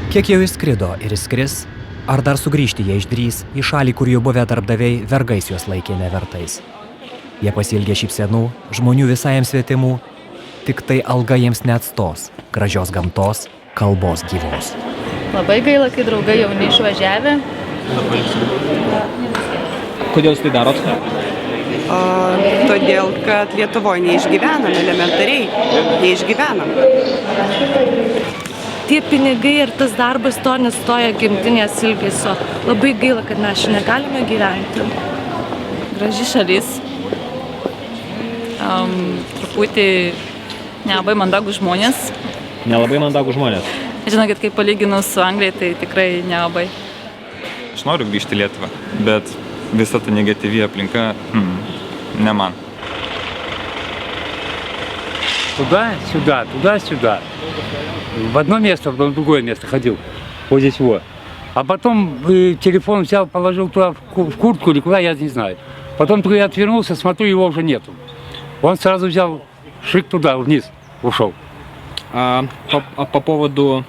Kiek jau išskrido ir išskris, ar dar sugrįžti jie išdrys į šalį, kur jų buvę darbdaviai vergais juos laikė nevertais. Jie pasiilgė šypsenų, žmonių visai jiems svetimų, tik tai alga jiems neatstos, gražios gamtos, kalbos gyvos. Labai gaila, kai draugai jau neišvažiavę. Kodėl jūs tai darot? Todėl, kad Lietuvoje neišgyvenam, elementariai neišgyvenam. Tie pinigai ir tas darbas to nestoja gimtinės ilgesio. Labai gaila, kad mes čia negalime gyventi. Graži šalis. Truputį nelabai mandagų žmonės. Nelabai mandagų žmonės. Žinokit, kai palyginus su Anglija, tai tikrai nelabai. Aš noriu grįžti į Lietuvą, bet visa ta negatyvi aplinka, не man. Туда-сюда, туда-сюда. В одно место, потом в другое место ходил. Вот здесь вот. А потом телефон взял, положил туда в куртку или куда, я не знаю. Потом только я отвернулся, смотрю, его уже нету. Он сразу взял, шик туда, вниз, ушел. По поводу,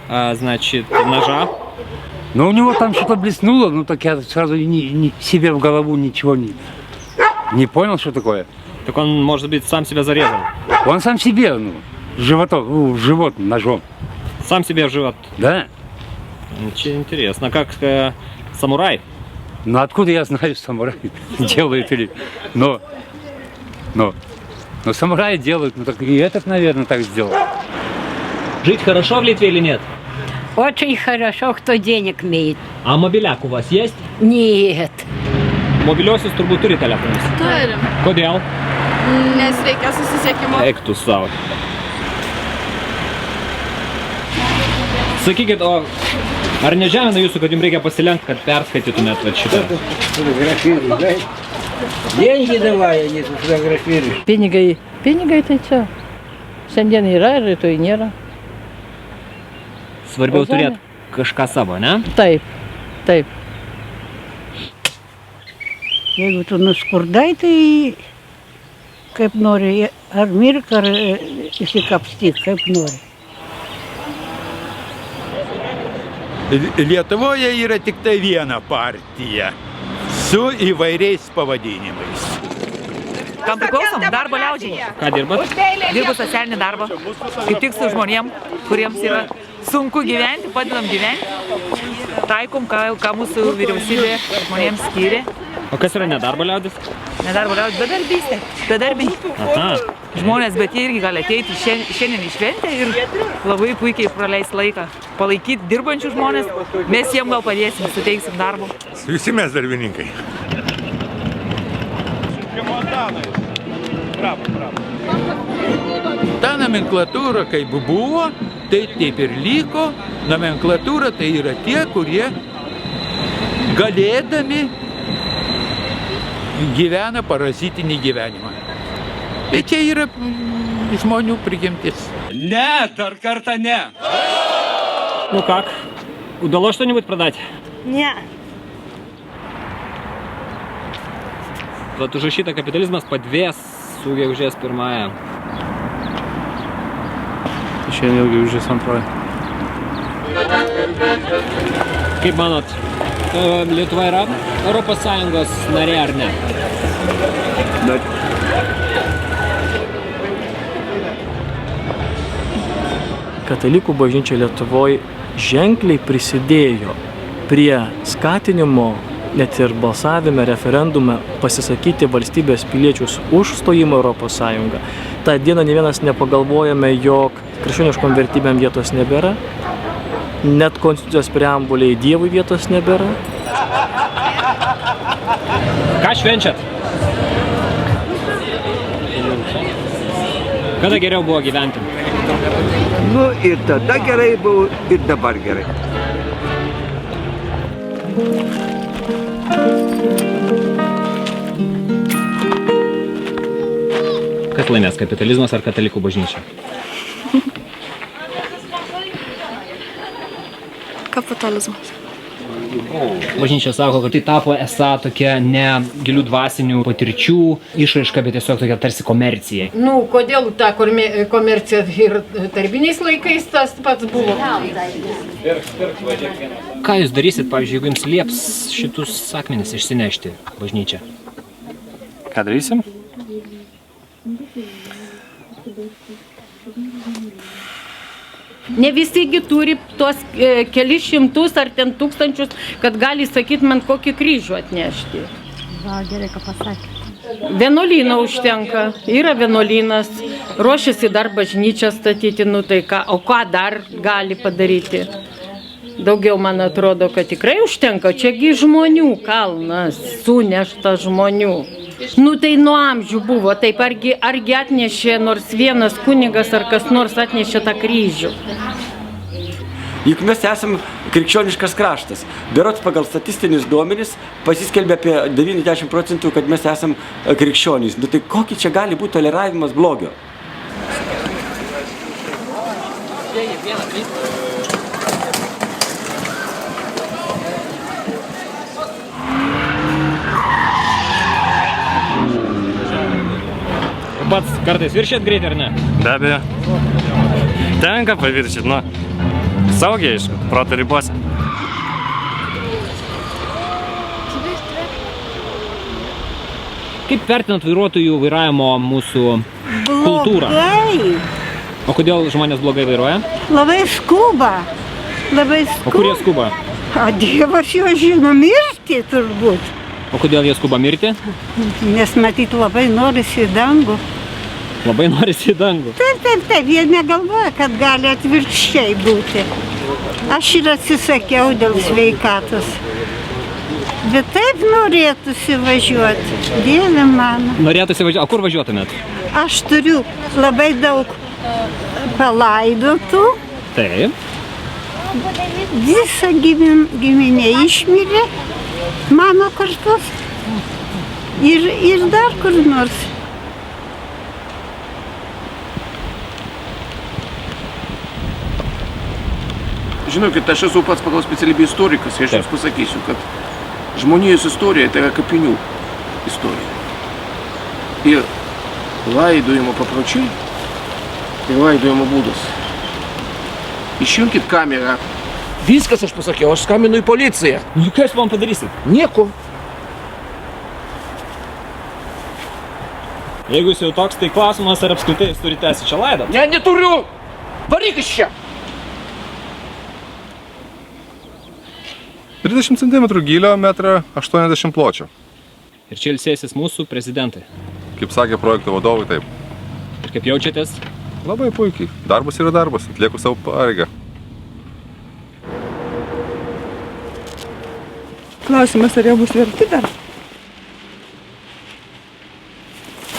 значит, ножа. Но у него там что-то блеснуло, ну так я сразу себе в голову ничего не понял, что такое. Так он, может быть, сам себя зарезал? Он сам себе, в живот ножом. Сам себе в живот? Да. Очень интересно. Как самурай? Ну откуда я знаю, что самурай делает или... Но самураи делают, ну так и этот, наверное, так сделал. Жить хорошо в Литве или нет? Очень хорошо, кто денег имеет. А мобиляк у вас есть? Нет. Mobiliosius turbūt turi telefonus. Turim. Kodėl? Nes reikia susisiekimo. Eik tu savo. Sakykit, o ar nežemina jūsų, kad jums reikia pasilenkti, kad perskaitytumėt va šitą? Деньги давай, а не фотографируешь. Pinigai tai čia. Šiandien yra ir rytoj nėra. Svarbiau turėti kažką savo, ne? Taip, taip. Jeigu tu nuskurdai, tai kaip nori, ar mirk, ar įsikapstyk, kaip nori. Lietuvoje yra tik tai viena partija su įvairiais pavadinimais. Kam priklausom? Darbo liaudžiai. Ką dirbat? Dirbu socialinį darbą. Kaip tik su žmonėm, kuriems yra sunku gyventi, padedam gyventi. Taikom, ką mūsų vyriausybė žmonėms skyrė. O kas yra nedarbo liaudis? Nedarbo liaudis, bedarbystė. Bedarbiai. Aha. Žmonės, bet jie irgi gali ateiti šiandien į šventę ir labai puikiai praleis laiką. Palaikyti dirbančių žmonės, mes jiem gal padėsim, suteiksim darbo. Visi mes darbininkai. Ta nomenklatūra kaip buvo, tai taip ir liko. Nomenklatūra tai yra tie, kurie galėdami gyvena parazitinį gyvenimą. Tai čia yra žmonių prigimtis. Не, dar kartą не. Ну как? Удалось что-нибудь продать? Ne. Вот уже šitą kapitalizmas padvės su gegužės 1. Šiandien jau gegužės 2. Kaip manot, Lietuva yra Europos Sąjungos narė ar ne? Katalikų bažnyčia Lietuvoje ženkliai prisidėjo prie skatinimo, net ir balsavime, referendume pasisakyti valstybės piliečius už stojimą Europos Sąjungą. Ta diena ne vienas nepagalvojame, jog krikščioniškom vertybėm vietos nebėra, net konstitucijos preambuliai Dievui vietos nebėra. Ką švenčiat? Kada geriau buvo gyventi? Nu ir tada gerai buvo, ir dabar gerai. Kas laimės, kapitalizmas ar katalikų bažnyčia? Kapitalizmas. Bažnyčia sako, kad tai tapo esą tokia ne gilių dvasinių patirčių išraiška, bet tiesiog tokia tarsi komercija. Nu, kodėl ta komercija ir darbiniais laikais tas pats buvo? Ką jūs darysit, pavyzdžiui, jeigu jums lieps šitus akmenis išsinešti bažnyčią? Ką darysim? Ne visigi turi tuos kelis šimtus ar ten tūkstančius, kad gali sakyti man kokį kryžių atnešti. Va, gerai, ką pasakė. Vienuolyną užtenka, yra vienuolynas, ruošiasi dar bažnyčią statyti, nu tai ką, o ką dar gali padaryti? Daugiau man atrodo, kad tikrai užtenka, čiagi žmonių kalnas, sunešta žmonių. Nu tai nuo amžių buvo, taip argi atnešė nors vienas kunigas ar kas nors atnešė tą kryžių. Juk mes esam krikščioniškas kraštas. Berods pagal statistinius duomenis pasiskelbė apie 90%, kad mes esam krikščionys. Nu tai kokį čia gali būti toleravimas blogio? Pats kartais viršėt greitį ar ne? Be abejo. Tenka paviršyti, nu. Saugiai, aišku, proto ribose. Kaip vertinat vairuotojų vairavimo mūsų kultūrą? Blogai. O kodėl žmonės blogai vairuoja? Labai skuba. Labai skuba. O kur jie skuba? O Dievas jo žino, mirti turbūt. O kodėl jie skuba mirti? Nes matyt labai norisi į dangų. Labai norisi į dangų. Taip, jie negalvoja, kad gali atvirkščiai būti. Aš ir atsisakiau dėl sveikatos. Bet taip norėtųsi važiuoti, Dieve mano. Norėtųsi važiuoti, o kur važiuotumėt? Aš turiu labai daug palaidotų. Taip. Visa giminė išmirė, mano kartos. Ir dar kur nors. Žinokit, aš esu pats pagal specialybę istorikas, aš jums pasakysiu, kad žmonijos istorija tai yra kapinių istorija. Ir laidojimo papročiai ir laidojimo būdas. Išjunkit kamerą. Viskas aš pasakiau, aš skambinu į policiją. Nu, ką jūs man padarysit? Nieko. Jeigu jūs jau toks, tai klausimas, ar apskritai jūs turite tęsti čia laidą? Ne, neturiu! Varyk iš čia! 30 cm gylio, 1,80 m pločio. Ir čia ilsėsis mūsų prezidentai. Kaip sakė projekto vadovai, taip. Ir kaip jaučiatės? Labai puikiai. Darbas yra darbas, atlieku savo pareigą. Klausimas, ar jau bus verti dar?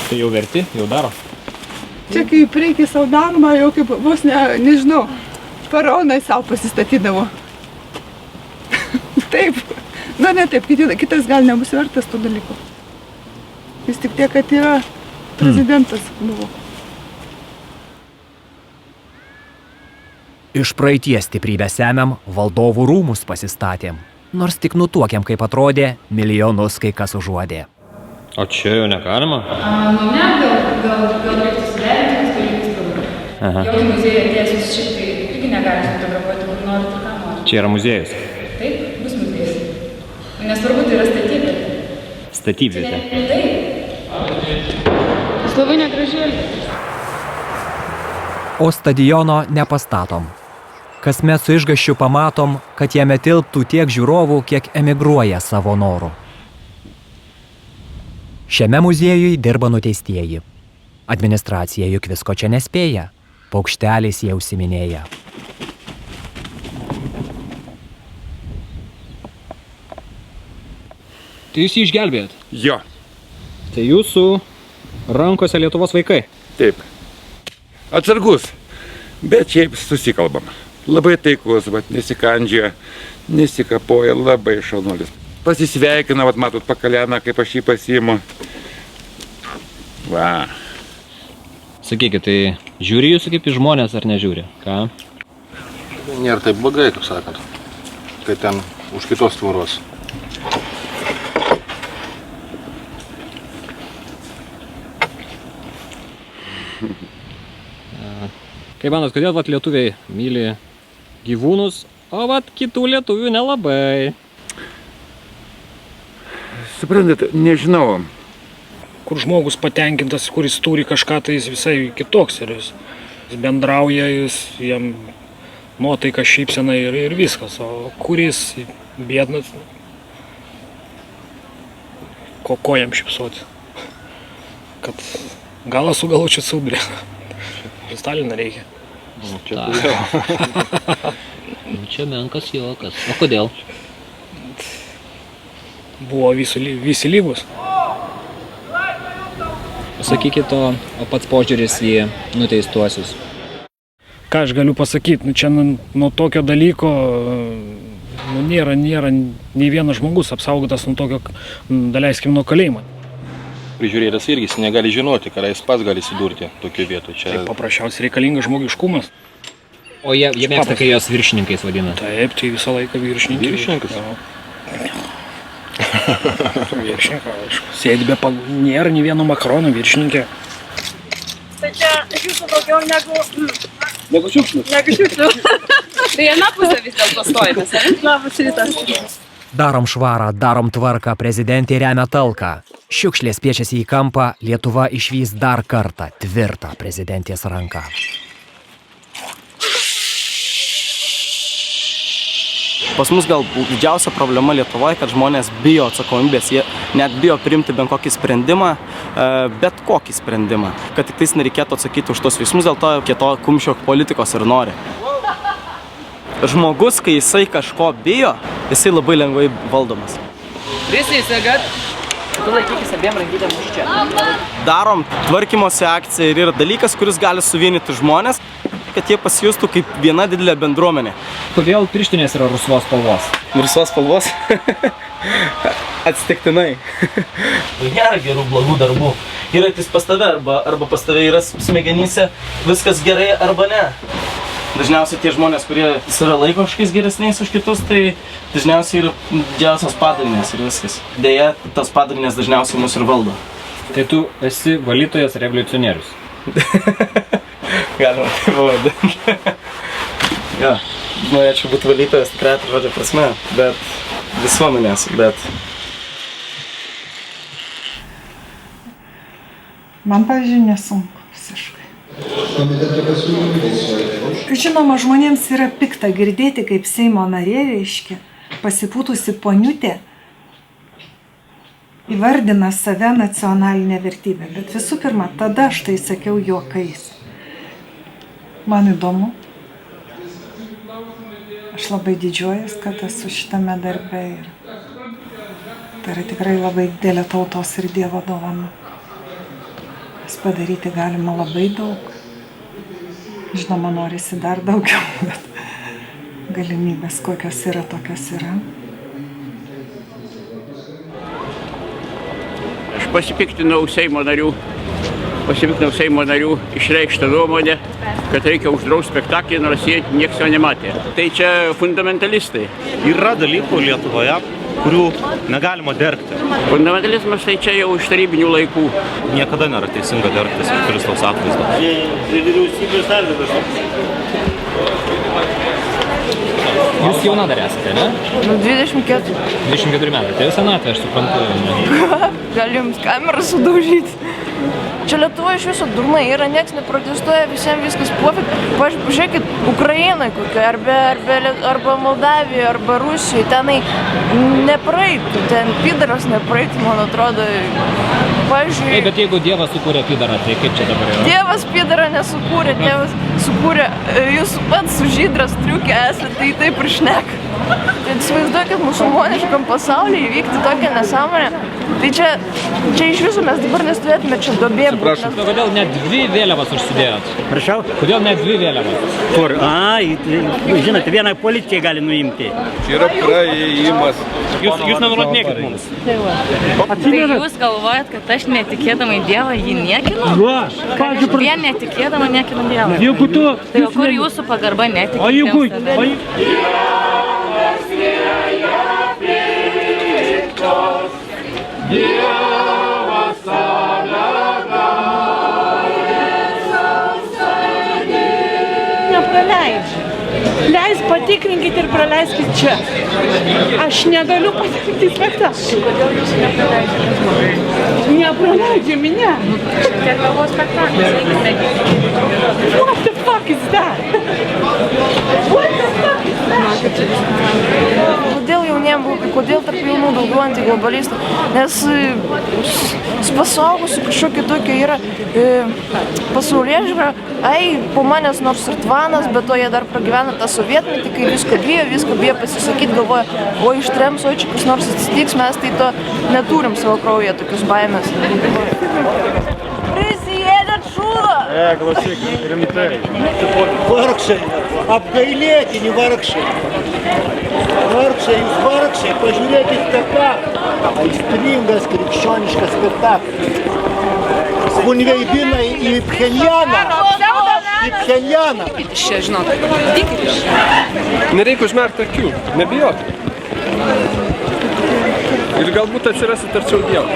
Tai jau verti, jau daro. Čia kaip reikia savo daromą, jau kaip vos nežinau, faraonai savo pasistatydavo. Taip, na ne taip, kitas gal nebus vertas tų dalykų. Vis tik tiek, kad yra prezidentas buvo. Iš praeities stiprybę semiam, valdovų rūmus pasistatėm. Nors tik nutuokiam, kaip atrodė, milijonus kai kas užuodė. O čia jau negalima? Nu ne, gal reiktų suderinti, tai reiktų fotografuoti. Jau muziejai atėjęs šiaip tai irgi negali fotografuoti, kur nori, tai ką nori. Čia yra muziejus? Taip, bus muziejus. Nesvarbu, tai yra statybvietė. Statybvietė? Taip. Jis labai negražiai elgiasi. O stadiono nepastatom. Kasmet su išgąsčiu pamatom, kad jame tilptų tiek žiūrovų, kiek emigruoja savo noru. Šiame muziejui dirba nuteistieji. Administracija juk visko čia nespėja. Paukšteliais jie užsiminėja. Tai jūs jį išgelbėjot? Jo. Tai jūsų rankose Lietuvos vaikai? Taip. Atsargus, bet šiaip susikalbam. Labai taikus, nesikandžia, nesikapoja, labai šaunuolis. Pasisveikina, matot, pakalena, kaip aš jį pasiimu. Va. Sakykit, tai žiūri jūsų kaip į žmonės ar nežiūri? Ką? Nėra taip blogai, kaip sakant. Kai ten už kitos tvoros. Kaip manot, kodėl vat lietuviai myli gyvūnus, o vat kitų lietuvių nelabai? Suprantat, nežinau. Kur žmogus patenkintas, kuris turi kažką, tai jis visai kitoks ir jis bendrauja, jam nuotaika šypsena ir viskas, o kuris biednas, ko jam šypsoti, kad galą sugalvočiau sudrė. Staliną reikia. Čia menkas juokas. O kodėl? Buvo visi lygus. Sakykit, o pats požiūris į nuteistuosius. Ką aš galiu pasakyti, čia nuo tokio dalyko nėra nei vienas žmogus apsaugotas nuo tokio, daleiskim, nuo kalėjimo. Prižiūrėtas irgi jis negali žinoti, kada jis pats gali įsidurti tokio vietų. Tai paprasčiausiai reikalingas žmogiškumas. O jie mėgsta, kai jos viršininkais vadina? Taip, tai visą laiką viršininkai. Viršininkas? Viršininkai, aišku. Sėdi be nėra nei vieno Makrono viršininkė. Tai čia jūsų daugiau negu šiukšlių. Tai viena pusė vis dėlto stojamės, ar? Labas rytas. Darom švarą, darom tvarką, prezidentė remia talką. Šiukšlės spiečiasi į kampą, Lietuva išvys dar kartą tvirtą prezidentės ranką. Pas mus gal didžiausia problema Lietuvoje, kad žmonės bijo atsakomybės, jie net bijo priimti bent kokį sprendimą, bet kokį sprendimą, kad tik tais nereikėtų atsakyti už tos veiksmus, dėl to kieto kumščio politikos ir nori. Žmogus, kai jisai kažko bijo, jisai labai lengvai valdomas. Prisisėgat, tu laikykis abiem rankytėm už čia. Darom tvarkymosi akciją ir yra dalykas, kuris gali suvienyti žmonės, kad jie pasijustų kaip viena didelė bendruomenė. Kodėl pirštinės yra rusvos spalvos? Rusvos spalvos? Atsitiktinai. Nėra gerų blogų darbų. Yra tik pas tave arba pas tave yra smegenyse viskas gerai arba ne. Dažniausiai tie žmonės, kurie save laiko kažkokiais geresniais už kitus, tai dažniausiai yra didžiausios padarinės ir viskas. Deja, tas padarinės dažniausiai mus ir valdo. Tai tu esi valytojas revoliucionierius. Galima tai pavadinti. Jo, norėčiau būti valytojas tikrai žodžio prasme, bet visuomenės, bet... Man, pavyzdžiui, nesunku visiškai. Žinoma, žmonėms yra pikta girdėti, kaip Seimo narė, reiškia, pasipūtusi poniutė įvardina save nacionalinę vertybę. Bet visų pirma, tada aš tai sakiau juokais. Man įdomu. Aš labai didžiuojas, kad esu šitame darbe ir tai yra tikrai labai didelė tautos ir Dievo dovana. Padaryti galima labai daug. Žinoma, norisi dar daugiau, bet galimybės kokios yra, tokios yra. Aš pasipiktinau Seimo narių išreikštą nuomonę, kad reikia uždrausti spektaklį, nors jie nieks jo nematė. Tai čia fundamentalistai. Yra dalykų Lietuvoje, kurių negalima dergti. Fundamentalizmas tai čia jau iš tarybinių laikų. Niekada nėra teisinga dergtis Kristaus atvaizdą. Vyriausybės atvaizdas. Jūs jauna dar esate, ne? 24. 24 metai, tai senatvė, aš suprantu. Gal jums kamerą sudaužyti? Čia Lietuva iš viso durnai yra, nieks neprotestuoja, visiems viskas pofik. Pažiūrėkit, Ukrainai kokia, arba Moldavijoje, arba Rusijoje, tenai nepraeitų, ten pidaras nepraeitų, man atrodo. Pavyzdžiui... Bet jeigu Dievas sukūrė pidarą, tai kaip čia dabar yra? Dievas pidarą nesukūrė, Dievas sukūrė, jūs pats su žydras triukė esate, tai taip ir šneka. Tai įsivaizduokit, musulmoniškam pasaulyje įvykti tokią nesąmonę. Tai čia iš viso mes dabar nestovėtume čia duobė. Prašau, kodėl net 2 vėliavas užsidėjot? Prašau? Kodėl net 2 vėliavas? Kur? Žinote, vieną policijai gali nuimti. Čia yra praėjimas. Jūs nenurodinėkit mums. Tai jūs galvojat, kad aš netikėdama į Dievą jį niekinu? Kad aš vien netikėdama niekinu Dievą? Jeigu tu... Tai kur jūsų pagarba netikėtiems tada? nepraleidžia. Leis patikrinkit ir praleiskit čia. Aš negaliu patikrinti spektaklį. Kodėl jūs nepraleidžiate? Nepraleidžia minė. Tiek galvos spektaklis, eikime gyventi. What the fuck is that? What the fuck is that? Kodėl jauniem, kodėl tarp jaunų daugiau antiglobalistų? Nes pasaugusių kažkokia tokia yra pasaulėžiūra, po manęs nors ir tvanas, bet to jie dar pragyvena tą sovietmetį, kai visko bijo pasisakyti, galvoja, o ištrems, o čia kas nors atsitiks, mes tai to neturim savo kraujyje, tokius baimės. Prisiėdėt šūdą! Klausyk, rimtai. Vargšai, apgailėtini vargšai. Vargšai, jūs vargšai, pažiūrėkit spektaklį. Aistringas krikščioniškas spektaklis. Unveidina į Pchenjaną. Į Pchenjaną. Iš čia, žinot, tikit iš čia. Nereikia užmerkti akių, nebijok. Ir galbūt atsirasit arčiau Dievo.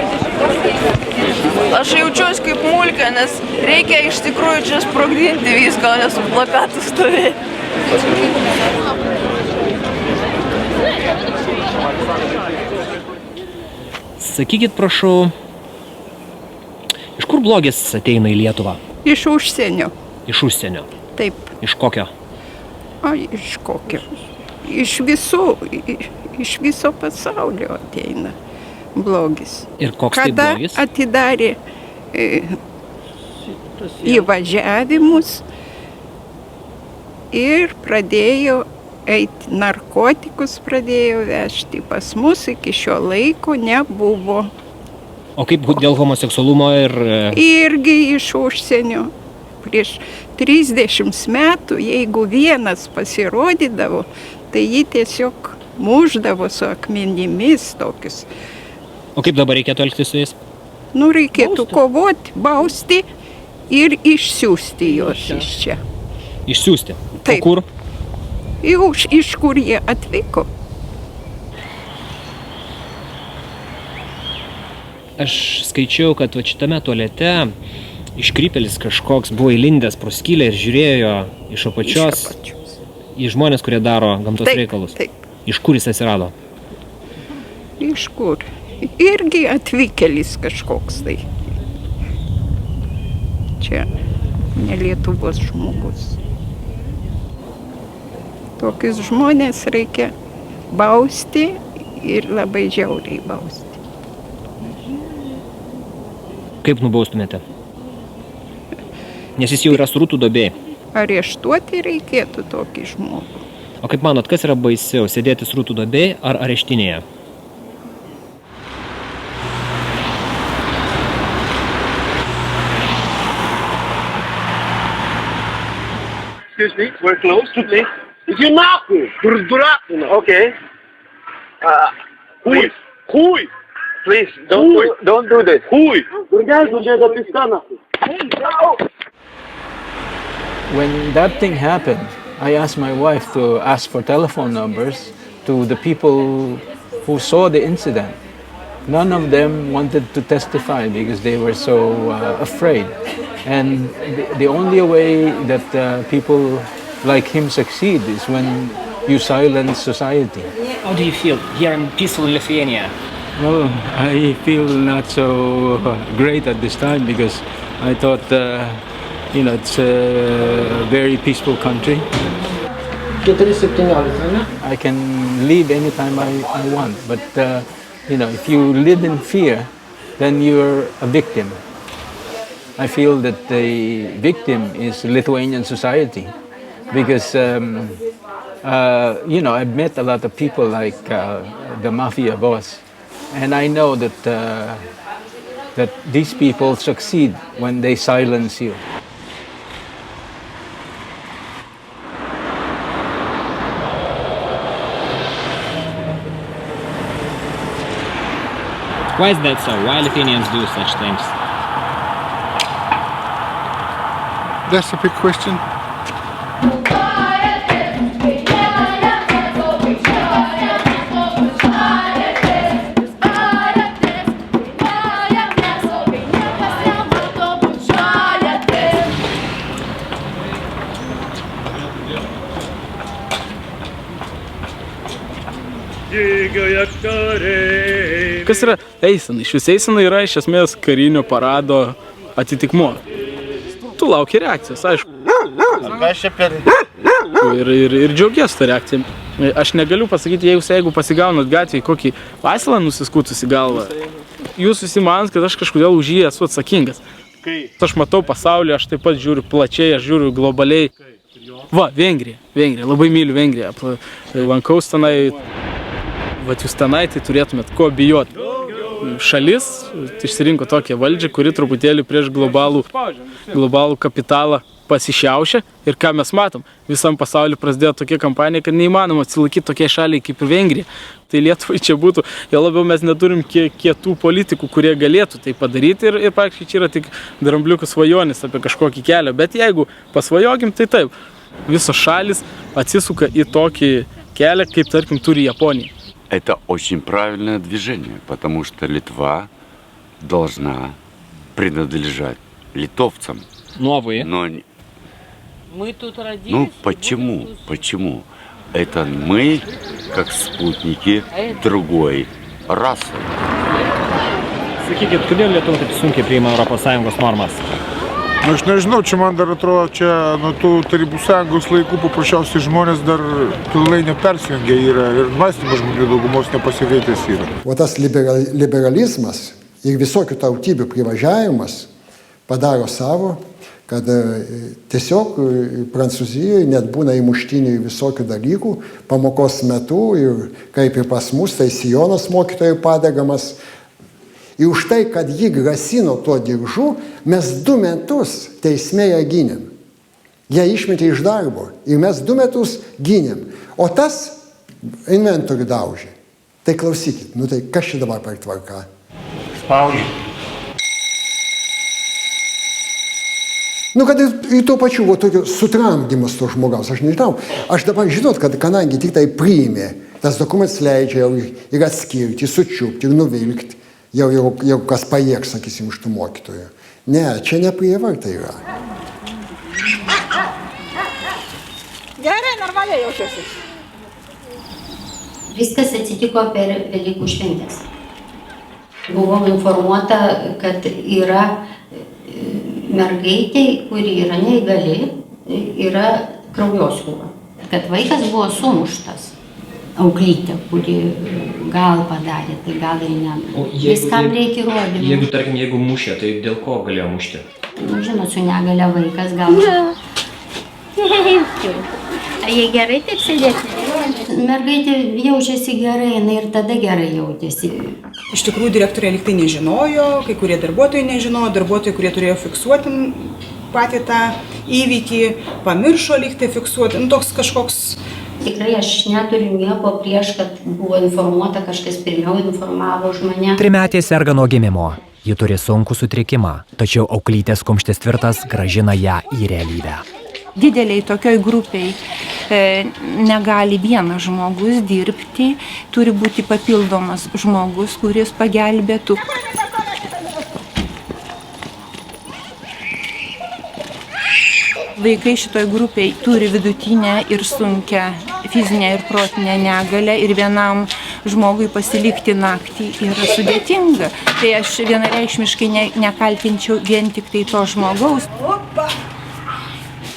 Aš jaučiuosi kaip mulka, nes reikia iš tikrųjų čia sprogdinti viską, o ne su plakatu stovėti. Sakykit, prašau, iš kur blogis ateina į Lietuvą? Iš užsienio. Iš užsienio? Taip. Iš kokio? Iš kokio? Iš viso pasaulio ateina blogis. Ir koks tai blogis? Kada atidarė įvažiavimus ir pradėjo eiti narkotikus, pradėjo vežti pas mus, iki šio laiko nebuvo. O kaip dėl homoseksualumo ir... Irgi iš užsienio. Prieš 30 metų, jeigu vienas pasirodydavo, tai jį tiesiog muždavo su akmenimis tokius. O kaip dabar reikėtų elgtis su jais? Nu, reikėtų kovoti, bausti ir išsiųsti juos iš čia. Išsiųsti? Taip. O kur? Iš kur jie atvyko. Aš skaičiau, kad va šitame tualete iškrypėlis kažkoks buvo įlindęs pro skylę ir žiūrėjo iš apačios į žmonės, kurie daro gamtos reikalus. Taip. Iš kur jis atsirado? Iš kur? Irgi atvykėlis kažkoks tai. Čia ne Lietuvos žmogus. Tokius žmonės reikia bausti ir labai žiauriai bausti. Kaip nubaustumėte? Nes jis jau yra srutų duobėj. Areštuoti reikėtų tokį žmogų. O kaip manot, kas yra baisiau, sėdėti srutų duobėj ar areštinėje? Excuse me, we're closed, please. Иди нахуй, дурак. Okay. Хуй. Хуй. Please, don't do this. Хуй. When that thing happened, I asked my wife to ask for telephone numbers to the people who saw the incident. None of them wanted to testify because they were so afraid. And the only way that people like him succeed is when you silence society. How do you feel here in peaceful Lithuania? Well, I feel not so great at this time because I thought, it's a very peaceful country. I can leave anytime I want, but if you live in fear, then you're a victim. I feel that the victim is Lithuanian society because, I've met a lot of people like the mafia boss, and I know that these people succeed when they silence you. Why is that so? Why Lithuanians do such things? That's a big question. Kas yra eisena? Iš vis eisena yra iš esmės karinio parado atitikmuo. Tu lauki reakcijos, aišku. Ir džiaugies tą reakciją. Aš negaliu pasakyti, jeigu pasigaunat gatvėje kokį asilą nusiskutusi galvą, jūs visi manat, kad aš kažkodėl už jį esu atsakingas. Aš matau pasaulį, aš taip pat žiūriu plačiai, aš žiūriu globaliai. Va, Vengrija, labai myliu Vengriją. Lankaus tenai, vat jūs tenai, tai turėtumėt ko bijoti. Šalis išsirinko tokią valdžią, kuri truputėlį prieš globalų kapitalą pasišiaušia. Ir ką mes matom, visam pasauliu prasidėjo tokia kampanija, kad neįmanoma atsilaikyti tokiai šaliai kaip ir Vengrija. Tai Lietuvai čia būtų, jau labiau mes neturim kietų politikų, kurie galėtų tai padaryti ir praktiškai čia yra tik drambliukų svajonis apie kažkokį kelią. Bet jeigu pasvajokim, tai taip, visos šalis atsisuka į tokį kelią, kaip tarkim turi Japonija. Это очень правильное движение, потому что Литва должна принадлежать литовцам. Новые. Но Мы тут родились. ну почему? Почему? Это мы как спутники другой расы. Sakykit, kodėl Lietuva taip sunkiai priima ES normas? Aš nežinau, čia man dar atrodo, čia nuo tų Tarybų Sąjungos laikų paprasčiausiai žmonės dar pilnai nepersijungia yra ir mąstymas žmonių daugumos nepasikeitęs yra. O tas liberalizmas ir visokių tautybių privažiavimas padaro savo, kad tiesiog Prancūzijoje net būna įmuštinių visokių dalykų pamokos metu ir kaip ir pas mus, tai sijonas mokytojų padegamas. Ir už tai, kad jį grasino tuo diržu, mes 2 metus teisme ją gynėm. Ją išmetė iš darbo ir mes 2 metus gynėm. O tas inventorių daužė. Tai klausykit, nu tai kas čia dabar per tvarka? Spaudžia. Nu, kad ir tuo pačiu tokio sutramdymas to žmogaus, aš nežinau. Aš dabar žinot, kad kadangi tik tai priėmė, tas dokumentas leidžia jau ir atskirti, sučiupti ir nuvilkti. Jau kas pajėgs, sakysim, iš tų mokytojų. Ne, čia ne prievarta yra. Gerai, normaliai jaučiuosi. Viskas atsitiko per Velykų šventės. Buvau informuota, kad yra mergaitė, kuri yra neįgali, yra kraujosrūva. Kad vaikas buvo sumuštas. Auklytė, kuri gal padarė, tai gal ir ne. Viskam reikia įrodymų. Jeigu mušė, tai dėl ko galėjo mušti? Nu, žinot, su negalia vaikas gal... Jei gerai taip sėdėti? Mergaitė jaučiasi gerai, jinai ir tada gerai jautėsi. Iš tikrųjų, direktorė lyg tai nežinojo, kai kurie darbuotojai nežinojo, darbuotojai, kurie turėjo fiksuoti patį tą įvykį, pamiršo lyg tai fiksuoti. Nu, toks kažkoks... Tikrai aš neturiu nieko prieš, kad buvo informuota, kažkas pirmiau informavo už mane. 3-metė serga nuo gimimo. Ji turi sunkų sutrikimą, tačiau auklytės kumštis tvirtas grąžina ją į realybę. Dideliai tokioj grupiai negali vienas žmogus dirbti, turi būti papildomas žmogus, kuris pagelbėtų. Vaikai šitoj grupiai turi vidutinę ir sunkią fizinę ir protinę negalę ir vienam žmogui pasilikti naktį yra sudėtinga. Tai aš vienareikšmiškai nekaltinčiau vien tik tai to žmogaus.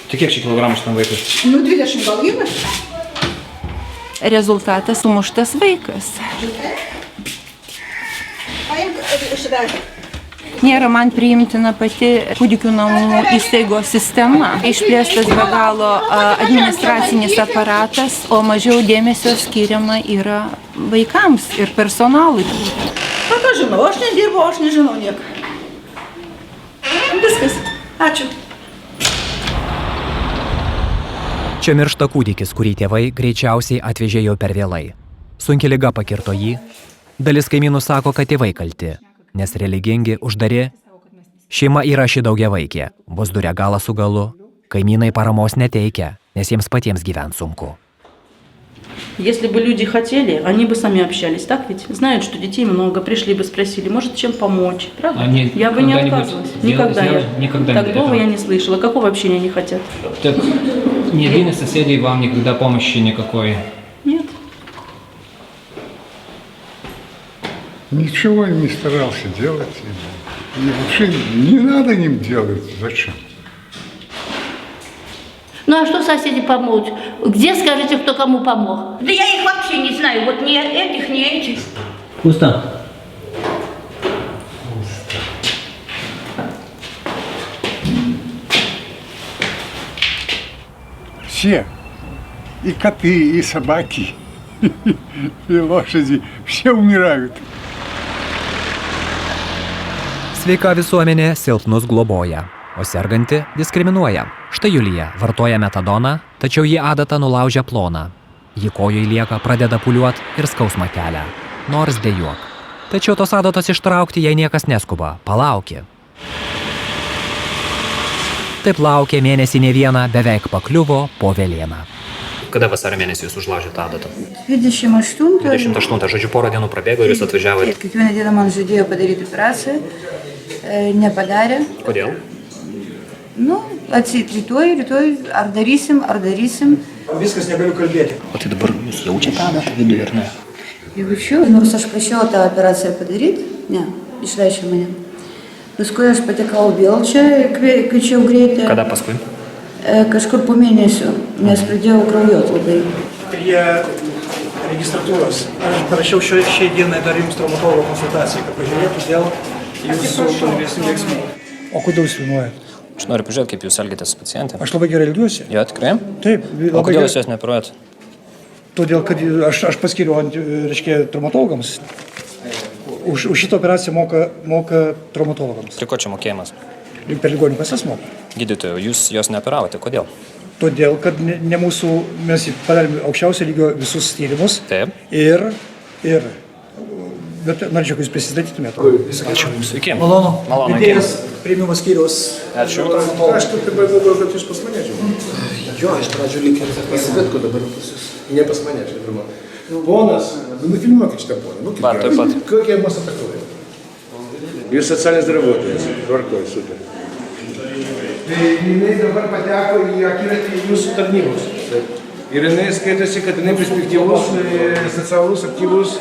Tai kiek čia kilogramų šitam vaikui? Nu, 20 gal gyvas. Rezultatas sumuštas vaikas. Paimk šitą. Nėra man priimtina pati kūdikių namų įstaigos sistema. Išplėstas be galo administracinis aparatas, o mažiau dėmesio skiriama yra vaikams ir personalui. Ką aš žinau, aš nedirbu, aš nežinau nieko. Viskas. Ačiū. Čia miršta kūdikis, kurį tėvai greičiausiai atvežė jau per vėlai. Sunki liga pakirto jį. Dalis kaimynų sako, kad tėvai kalti. Nes religingi, uždari. Šeima yra ši daugiavaikė, vos duria galą su galu. Kaimynai paramos neteikia, nes jiems patiems gyvent sunку. Если бы люди хотели, они бы сами общались, так ведь? Знают, что детей много, пришли бы, спросили, может, чем помочь, правда? Я бы не отказывалась. Никогда. Такого я не слышала. Какого общения они хотят? Так, ни один из соседей вам никогда помощи никакой? Нет. Ничего я не старался делать. И вообще не надо им делать. Зачем? Ну а что соседи помогут? Где, скажите, кто кому помог? Да я их вообще не знаю, вот ни этих, ни этих. Пусто. Все. И коты, и собаки, и лошади. Все умирают. Sveika visuomenė silpnus globoja, o serganti diskriminuoja. Štai Julija vartoja metadoną, tačiau ji adatą nulaužia ploną. Ji kojai lieka, pradeda pūliuot ir skausmą kelia. Nors dejuok. Tačiau tos adatos ištraukti jai niekas neskuba. Palauki. Taip laukė mėnesį ne vieną, beveik pakliuvo po velėną. Kada vasario mėnesį jūs užlaužėte adatą? 28. 28, žodžiu, porą dienų prabėgo ir jūs atvažiavote. Kiekvieną dieną man žadėjo padaryti operaciją, nepadarė. Kodėl? Nu, atsit rytoj ar darysim. Viskas, negaliu kalbėti. O tai dabar jūs jaučiate adatą viduje ar ne? Jaučiu, nors aš prašiau tą operaciją padaryti, ne, išrašė mane. Paskui aš patekau vėl čia, kviečiau greitą. Kada paskui? Kažkur po mėnesio, nes pradėjau kraujuot labai. Prie registratūros. Aš parašiau šiai dienai dar jums traumatologo konsultaciją, kad pažiūrėtų dėl jūsų tolimesnių veiksmų. O kodėl jūs filmuojat? Aš noriu pažiūrėti, kaip jūs elgiatės su pacientė. Aš labai gerai elgiuosi. Jo, tikrai? Taip. O kodėl jūs jos neoperuojat? Todėl, kad aš paskiriu, reiškia, traumatologams. Už šitą operaciją moka traumatologams. Tai ko čia mokėjimas? Per ligonių kasas moka. Gydytojau, jūs jos neoperavote, kodėl? Todėl, kad ne mūsų, mes padarėme aukščiausio lygio visus tyrimus. Taip. Bet norėčiau, kad jūs prisistatytumėte. Ačiū jums. Sveiki. Malonu. Malonu. Vedėjas priėmimo skyriaus. Ačiū. Aš taip galvoju, kad jūs pas mane žiūrėjau. Jo, iš pradžių lyg ir pasivėtko dabar pas jūs. Ne pas mane, čia pirma. Ponas, nufilmuokit šitą poną. Taip pat. Kokie mus atakuoja? Jūs socialinis darbuotojas. Tvarkoj, super. Tai jinai dabar pateko į akiratį jūsų tarnybos. Ir jinai skaitosi, kad jinai perspektyvus, socialus, aktyvus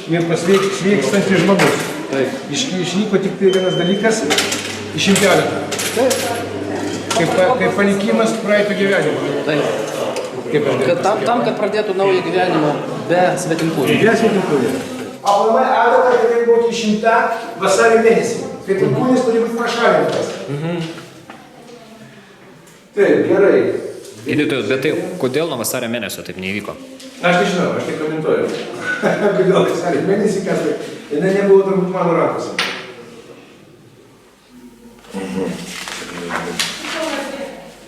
ir pasveikstantis žmogus. Išnyko tik tai vienas dalykas - išimti adatą. Kaip palikimas praeito gyvenimo. Tam, kad pradėtų naują gyvenimą be svetimkūnių. Be svetimkūnių. Aplamai adata turėtų būti išimta vasario mėnesį. Svetimkūnis turi būti pašalintas. Taip, gerai. Gydytojus, bet tai kodėl nuo vasario mėnesio taip neįvyko? Aš nežinau, aš tik komentuoju. Kodėl vasario mėnesį, kas tai? Jinai nebuvo turbūt mano rankose.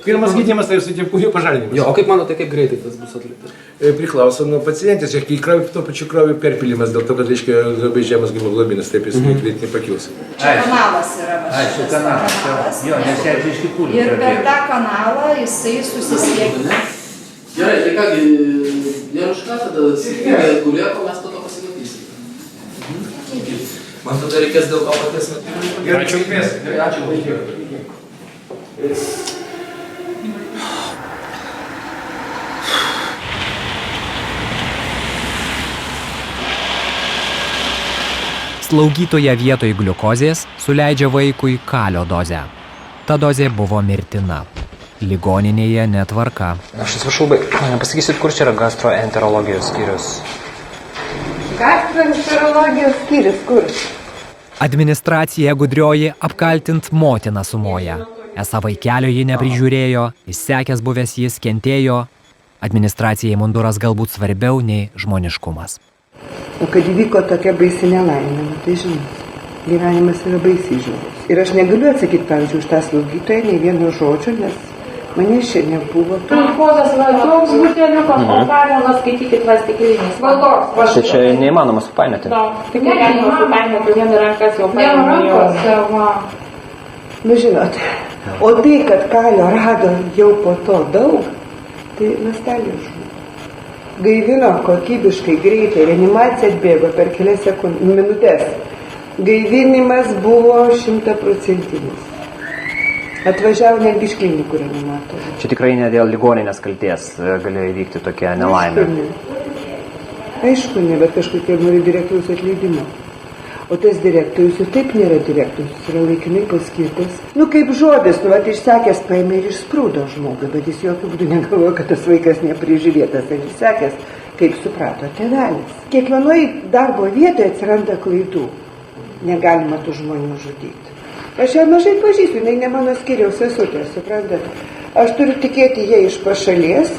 Pirmas gydymas tai svetimkūnių pažalinimas. Jo, o kaip manote, kaip greitai tas bus atliktas? Priklauso nuo pacientės, kai tuo pačiu kraujo perpilimas, dėl to, kad reiškia labai žemas hemoglobinas, taip jis greitai nepakils. Čia kanalas yra. Čia kanalas. Jo, nes jeigu iš tikrųjų. Ir per tą kanalą jisai susisiekia. Gerai, tai kągi, Jaruška, tada gulėko, mes tada pasimatysim. Man tada reikės dėl to paties metimų. Gerai, ačiū. Ačiū. Slaugytoja vietoj gliukozės suleidžia vaikui kalio dozę. Ta dozė buvo mirtina. Ligoninėje netvarka. Aš atsiprašau, bet pasakysit, kur čia yra gastroenterologijos skyrius? Gastroenterologijos skyrius, kur? Administracija gudrioji apkaltint motiną sumoja. Esą vaikelio ji neprižiūrėjo, išsekęs buvęs jis kentėjo. Administracijai munduras galbūt svarbiau nei žmoniškumas. O kad įvyko tokia baisi nelaimė, tai žinot, gyvenimas yra baisiai žiaurus. Ir aš negaliu atsakyti, pavyzdžiui, už tą slaugytoją, nei vieno žodžio, nes mane šiandien buvo. Glukozas va toks buteliukas, o kaliamas skaitykit plastiklinis. Va toks. Tai čia neįmanoma supainioti. Tik negalima supainioti, viena rankas jau paėmė. Nu žinot, o tai, kad kalio rado jau po to daug, tai ląstelė žuvo. Gaivino kokybiškai greitai, reanimacija atbėgo per kelias minutės. Gaivinimas buvo 100%. Atvažiavo netgi iš klinikų reanimatorių. Čia tikrai ne dėl ligoninės kaltės galėjo įvykti tokia nelaimė. Aišku, ne, bet kažkokie nori direktoriaus atleidimo. O tas direktorius jau taip nėra direktorius, jis yra laikinai paskirtas. Nu kaip žodis, nu vat išsekęs paėmė ir išsprūdo žmogui, bet jis jokių būdų negalvoja, kad tas vaikas neprižiūrėtas, ir išsekęs, kaip suprato tėvelis. Kiekvienoj darbo vietoje atsiranda klaidų. Negalima tų žmonių žudyti. Aš ją mažai pažįstu, jinai ne mano skyriaus sesutė, suprantate. Aš turiu tikėti jie iš pašalies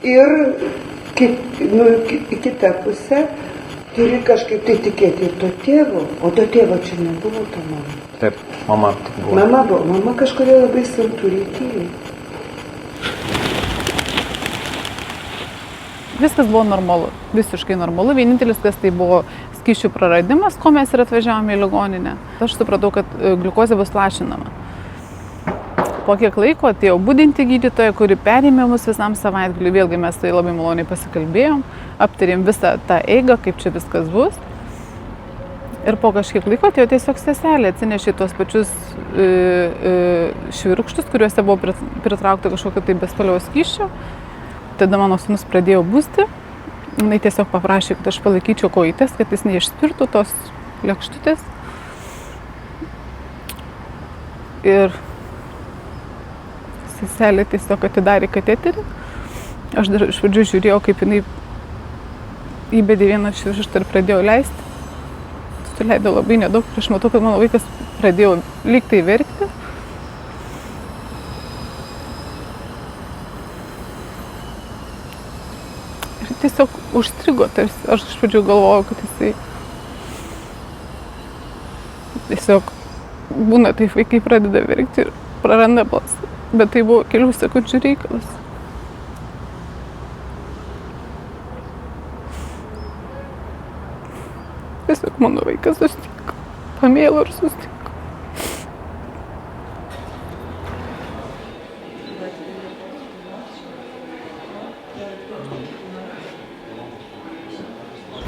ir į kitą pusę turi kažkaip tai tikėti ir to tėvo, o to tėvo čia nebuvo to mama. Taip, mama tik buvo. Mama kažkuria labai santūriai tyliai. Viskas buvo normalu, visiškai normalu. Vienintelis, kas tai buvo skysčių praradimas, ko mes ir atvažiavome į ligoninę. Aš supratau, kad gliukozė bus lašinama. Po kiek laiko atėjo budinti gydytoja, kuri perėmė mus visam savaitgaliui. Vėlgi mes tai labai maloniai pasikalbėjom, aptarėm visą tą eigą, kaip čia viskas bus. Ir po kažkiek laiko atėjo tiesiog seselė, atsinešė tuos pačius švirkštus, kuriuose buvo pritraukta kažkokio tai bespalvio skysčio. Tada mano sūnus pradėjo busti. Jinai tiesiog paprašė, kad aš palaikyčiau kojytes, kad jis neišspirtų tos lėkštutės. Ir seselė tiesiog atidarė kateterį. Aš dar iš pradžių žiūrėjau, kaip jinai įbedė vieną švirkštą ir pradėjo leisti. Suleido labai nedaug ir aš matau, kad mano vaikas pradėjo lyg tai verkti. Ir tiesiog užstrigo, tarsi aš iš pradžių galvojau, kad jisai tiesiog būna taip, vaikai pradeda verkti ir praranda balsą. Bet tai buvo kelių sekundžių reikalas. Tiesiog mano vaikas sustingo, pamėlo ir sustingo.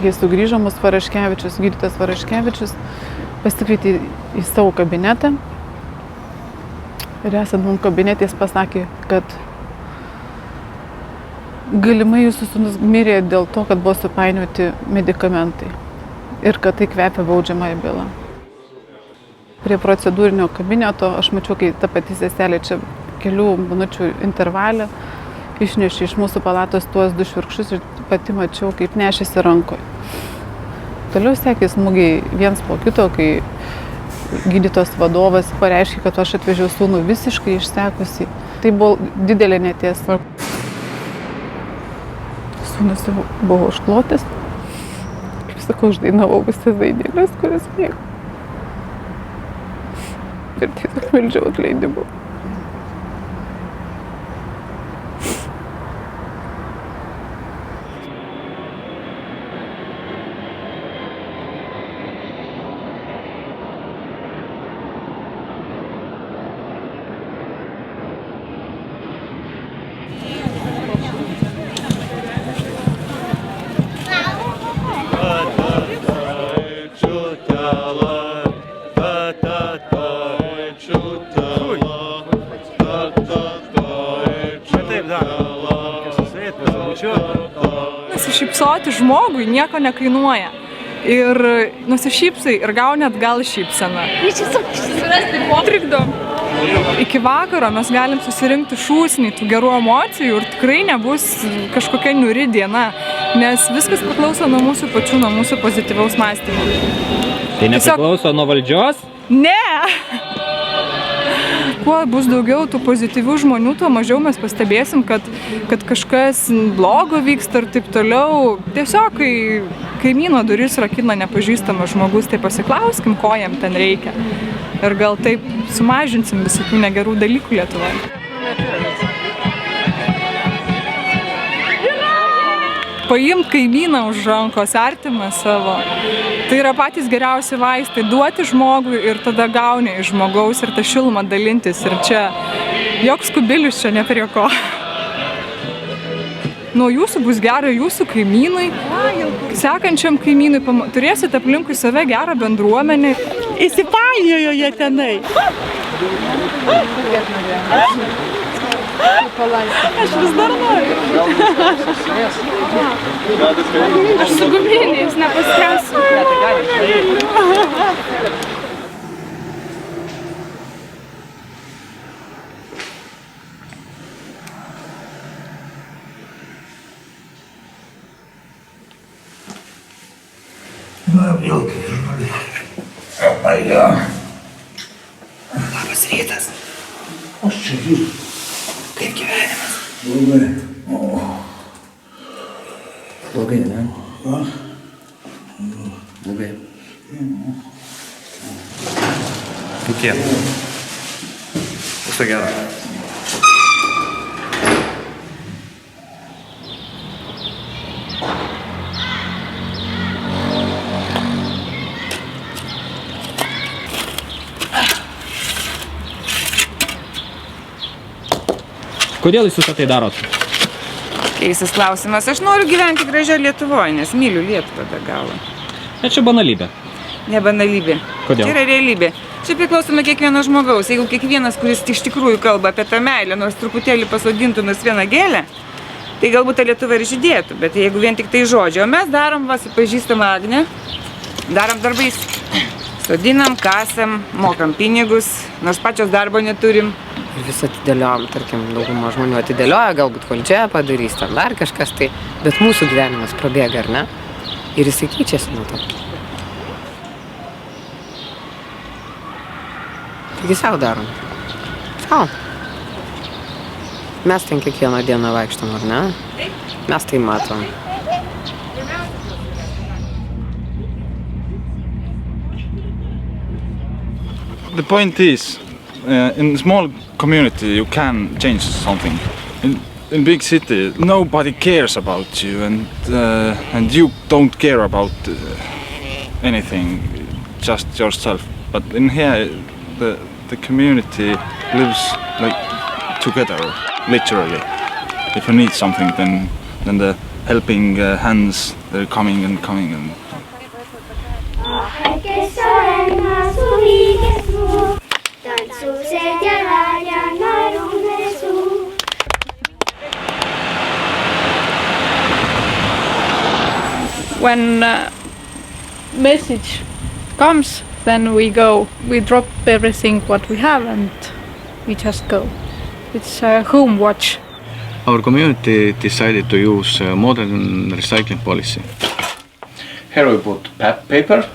Kai sugrįžo mus Varaškevičius, gydytojas Varaškevičius, pasikvietė į savo kabinetą. Ir esant mums kabinete jis pasakė, kad galimai jūsų sūnus mirė dėl to, kad buvo supainioti medikamentai ir kad tai kvepia baudžiamąją bylą. Prie procedūrinio kabineto aš mačiau, kai ta pati seselė čia kelių minučių intervalę išnešė iš mūsų palatos tuos 2 švirkštus ir pati mačiau, kaip nešėsi rankoje. Toliau sekė smūgiai viens po kito, kai gydytos vadovas pareiškė, kad aš atvežiau sūnų visiškai išsekusi. Tai buvo didelė netiesa. Sūnus buvo užklotas. Kaip sakau, uždainavau visas dainėles, kurias mėgau. Ir tiesiog meldžiau atleidimo. Nusišypsoti žmogui nieko nekainuoja. Ir nusišypsai ir gauni atgal šypseną. Trikdo. Iki vakaro mes galim susirinkti šūsnį tų gerų emocijų ir tikrai nebus kažkokia niūri diena, nes viskas priklauso nuo mūsų pačių, nuo mūsų pozityvaus mąstymo. Tai nepriklauso nuo valdžios? Ne! Kuo bus daugiau tų pozityvių žmonių, tuo mažiau mes pastebėsim, kad kažkas blogo vyksta ir taip toliau. Tiesiog, kai kaimyno duris rakina nepažįstamas žmogus, tai pasiklauskim, ko jam ten reikia. Ir gal taip sumažinsim visokių negerų dalykų Lietuvoje. Paimt kaimyną už rankos, artimą savo. Tai yra patys geriausi vaistai - duoti žmogui ir tada gauni iš žmogaus ir tą šilumą dalintis. Ir čia joks kubilius čia ne prie ko. Nuo jūsų bus gera jūsų kaimynui, sekančiam kaimynui, turėsite aplinkui save gerą bendruomenę. Įsipainiojo jie tenai. Aš vis dar noriu. Aš su guminiais nepaskensiu. Labas rytas. Aš čia dirbu. Kaip gyvenimas? Blogai. Blogai, ne? A? Blogai. Kokie? Viso gero. Kodėl jūs visą tai darot? Keistas klausimas. Aš noriu gyventi gražioje Lietuvoje, nes myliu Lietuvą be galo. Bet čia banalybė. Ne banalybė. Kodėl? Čia yra realybė. Čia priklauso nuo kiekvieno žmogaus. Jeigu kiekvienas, kuris iš tikrųjų kalba apie tą meilę, nors truputėlį pasodintų nors vieną gėlę, tai galbūt ta Lietuva ir žydėtų. Bet jeigu vien tik tai žodžiai. O mes darom, va, su pažįstama Agne, darom darbais. Sodinam, kasam, mokam pinigus, nors pačios darbo neturim. Ir vis atidėliojam, tarkim, dauguma žmonių atidėlioja, galbūt valdžia padarys, ten dar kažkas tai, bet mūsų gyvenimas prabėga, ar ne? Ir jisai keičiasi nuo to. Taigi savo darom. Savo. Mes ten kiekvieną dieną vaikštam, ar ne? Mes tai matom. The point is, in small community you can change something. In big city nobody cares about you, and you don't care about anything, just yourself. But in here the community lives like together, literally. If you need something, then the helping hands, they're coming and coming and. When message comes, then we go. We drop everything what we have and we just go. It's a home watch. Our community decided to use modern recycling policy. Here we put paper,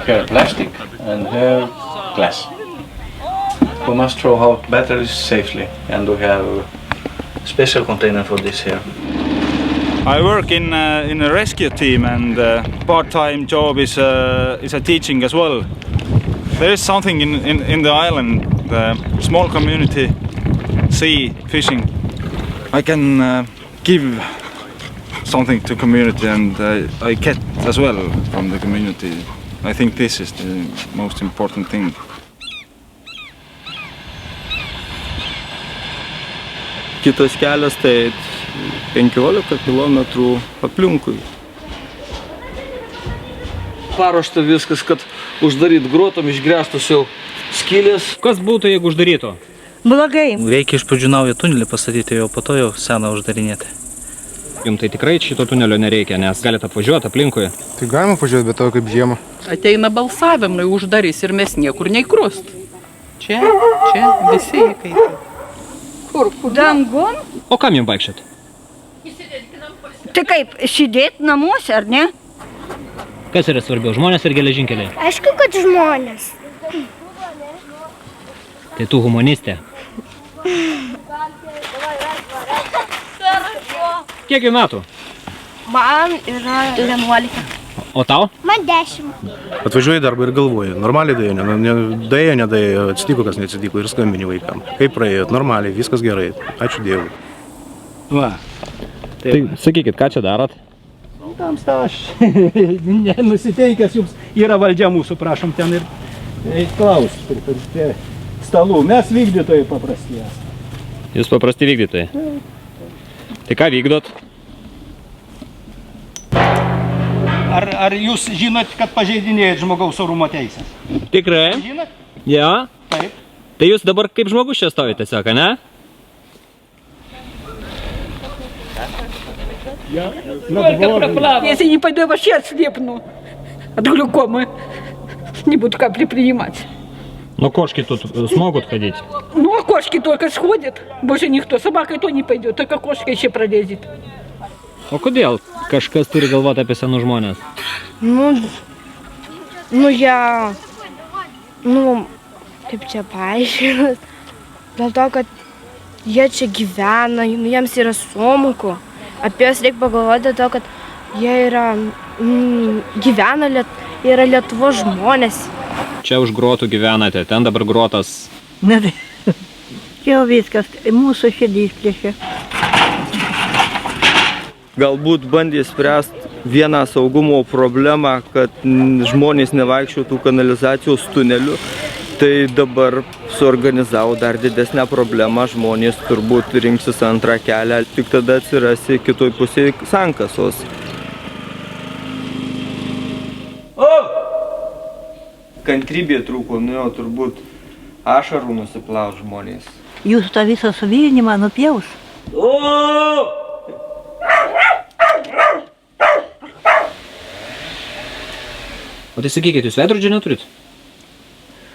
here plastic, and here glass. We must throw out batteries safely, and we have a special container for this here. I work in a rescue team, and part-time job is a teaching as well. There is something in the island, the small community, sea, fishing. I can give something to community, and I get as well from the community. I think this is the most important thing. Kitas kelias tai 15 kilometrų aplinkui. Paruošta viskas, kad uždaryt grotom, išgręstus jau skylės. Kas būtų, jeigu uždarytų? Blogai. Reikia iš pradžių naują tunelį pastatyti, o po to jau seną uždarinėti. Jums tai tikrai šito tunelio nereikia, nes galite apvažiuoti aplinkui. Tai galima pažiūrėti, bet to kaip žiemą. Ateina balsavimai, uždarys ir mes niekur neįkrust. Čia visi įkaitai. Kur? Dangon? O kam jums vaikščiot? Tai kaip, sėdėti namuose, ar ne? Kas yra svarbiau, žmonės ir geležinkeliai? Aišku, kad žmonės. Tai tu humanistė. Kiek jų metų? Man yra 11. O tau? Man 10. Atvažiuoji darbą ir galvoji, normaliai daėjo, nedaėjo, atsitiko, kas neatsitiko ir skambini vaikam. Kaip praėjot, normaliai, viskas gerai, ačiū Dievui. Va. Tai sakykit, ką čia darot? Tamsta, aš nusiteikęs, jums yra valdžia mūsų, prašom ten ir klausti prie stalų. Mes vykdytojai paprasti esame. Jūs paprasti vykdytojai? Tai ką vykdot? Ar jūs žinot, kad pažeidinėjat žmogaus orumo teisės? Tikrai? Žinot? Ja. Taip. Tai jūs dabar kaip žmogus čia stovite, sako, ne? Сколько проплавал? Если не пойду, я вообще ослепну от глюкомы. Не буду капли принимать. Но кошки тут смогут ходить? Ну, а кошки только сходят. Больше никто. Собака и то не пойдет, только кошка еще пролезет. O kodėl kažkas turi galvoti apie senus žmonės? Kaip čia paaiškinus, dėl to, kad jie čia gyvena, jiems yra sunku. Apie juos reikia pagalvoti dėl to, kad jie gyvena, yra Lietuvos žmonės. Čia už grotų gyvenate, ten dabar grotas. Na, čia jau viskas, mūsų širdys plėšia. Galbūt bandė spręsti vieną saugumo problemą, kad žmonės nevaikščiotų kanalizacijos tuneliu. Tai dabar suorganizavo dar didesnę problemą, žmonės turbūt rinksis antrą kelią, tik tada atsirasi kitoj pusėje sankasos. Kantrybė trūko, nu jau turbūt ašarų nusiplaus žmonės. Jūs tą visą suvirinimą nupjaus? O tai sakykit, jūs veidrodžio neturit?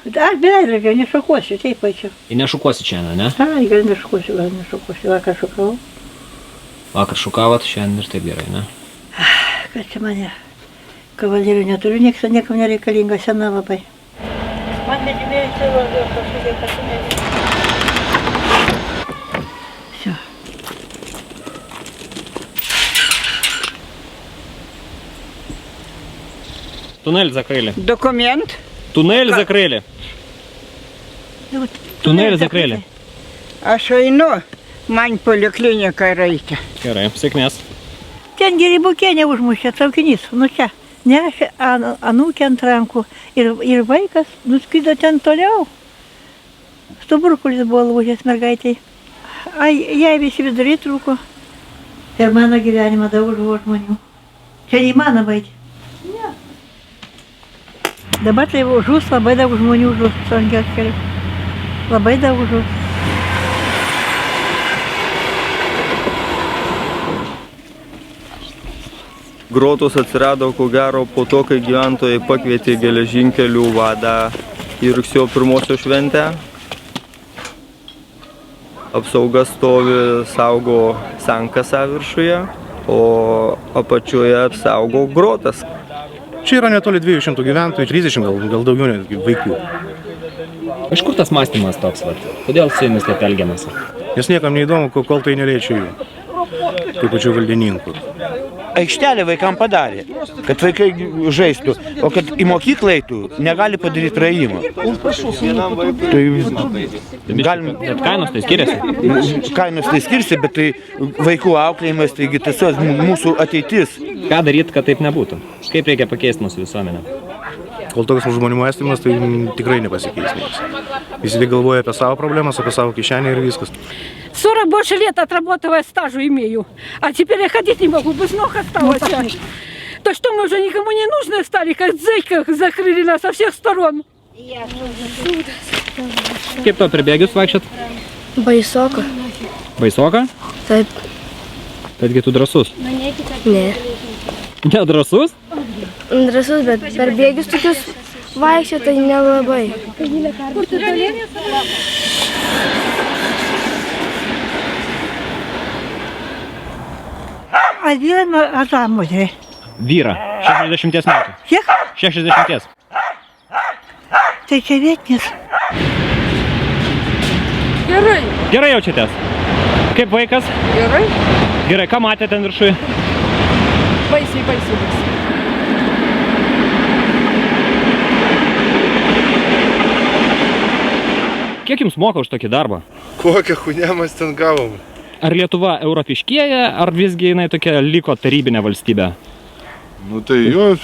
Aš be veidrodžio nešukuosiu, taip pačiu. Ir nešukuosi čia, ne? Ai, gal nešukuosiu, vakar šukavau. Vakar šukavot, šiandien ir taip gerai, ne? Kad čia mane kavalerių neturiu, niekam nereikalinga, sena labai. Man medžimėjai savo kažkokie pasimėdė. Все. Туннель закрыли. Документ? Туннель закрыли. Туннель закрыли. Aš einu, man polikliniką reikia. Gerai, sėkmės. Ten gerybukė neužmušė, traukinys, nu čia. Nešė anūkė ant rankų ir vaikas nuskrido ten toliau. Stuburkulis buvo lūžęs mergaitei. Ai, jai visi viduriai trūko. Per mano gyvenimą daug žuvo žmonių. Čia neįmanoma eiti. Dabar tai žus, labai daug žmonių žus, ant kelių. Labai daug žus. Grotos atsirado ko gero po to, kai gyventojai pakvietė geležinkelių vadą į rugsėjo 1 šventę. Apsauga stovi, saugo sankasą viršuje, o apačioje apsaugo grotas. Čia yra netoli 200 gyventojų, 30 gal daugiau netgi vaikų. Iš kur tas mąstymas toks, vat? Kodėl su jumis taip elgiamasi? Nes niekam neįdomu, kol tai neliečia jų, kaip pačių valdininkų. Aikštelę vaikam padarė, kad vaikai žaistų, o kad į mokyklą eitų, negali padaryti praėjimą. Bet kainos tai skiriasi? Kainos tai skiriasi, bet tai vaikų auklėjimas, taigi tiesiog mūsų ateitis. Ką daryti, kad taip nebūtų? Kaip reikia pakeisti mūsų visuomenę? Kol toks žmonių mąstymas, tai tikrai nepasikeis nieks. Visi tik galvoja apie savo problemas, apie savo kišenę и viskas. 40 больше лет отработанного стажу имею, а теперь я ходить не могу, без ног осталось. То что мы уже никому не нужны стали, как зайках закрыли нас со всех сторон. Kaip to pribėgius vaikščiat? Baisoka. Baisoka? Taip. Tadgi tu drąsus? Ne. Ne drąsus? Drąsus, bet per bėgius tokius vaikščioti tai nelabai. Kur tu toli? A vyra ar ta moterį? Vyra, 60 metų. Kiek? 60. Tai čia vietinis. Gerai. Gerai jaučiatės? Kaip vaikas? Gerai. Gerai, ką matėte ten viršui? Baisiai. Kiek jums moka už tokį darbą? Kokią chunę mes ten gavom? Ar Lietuva europiškėja, ar visgi jinai tokia liko tarybinė valstybė? Nu tai jo,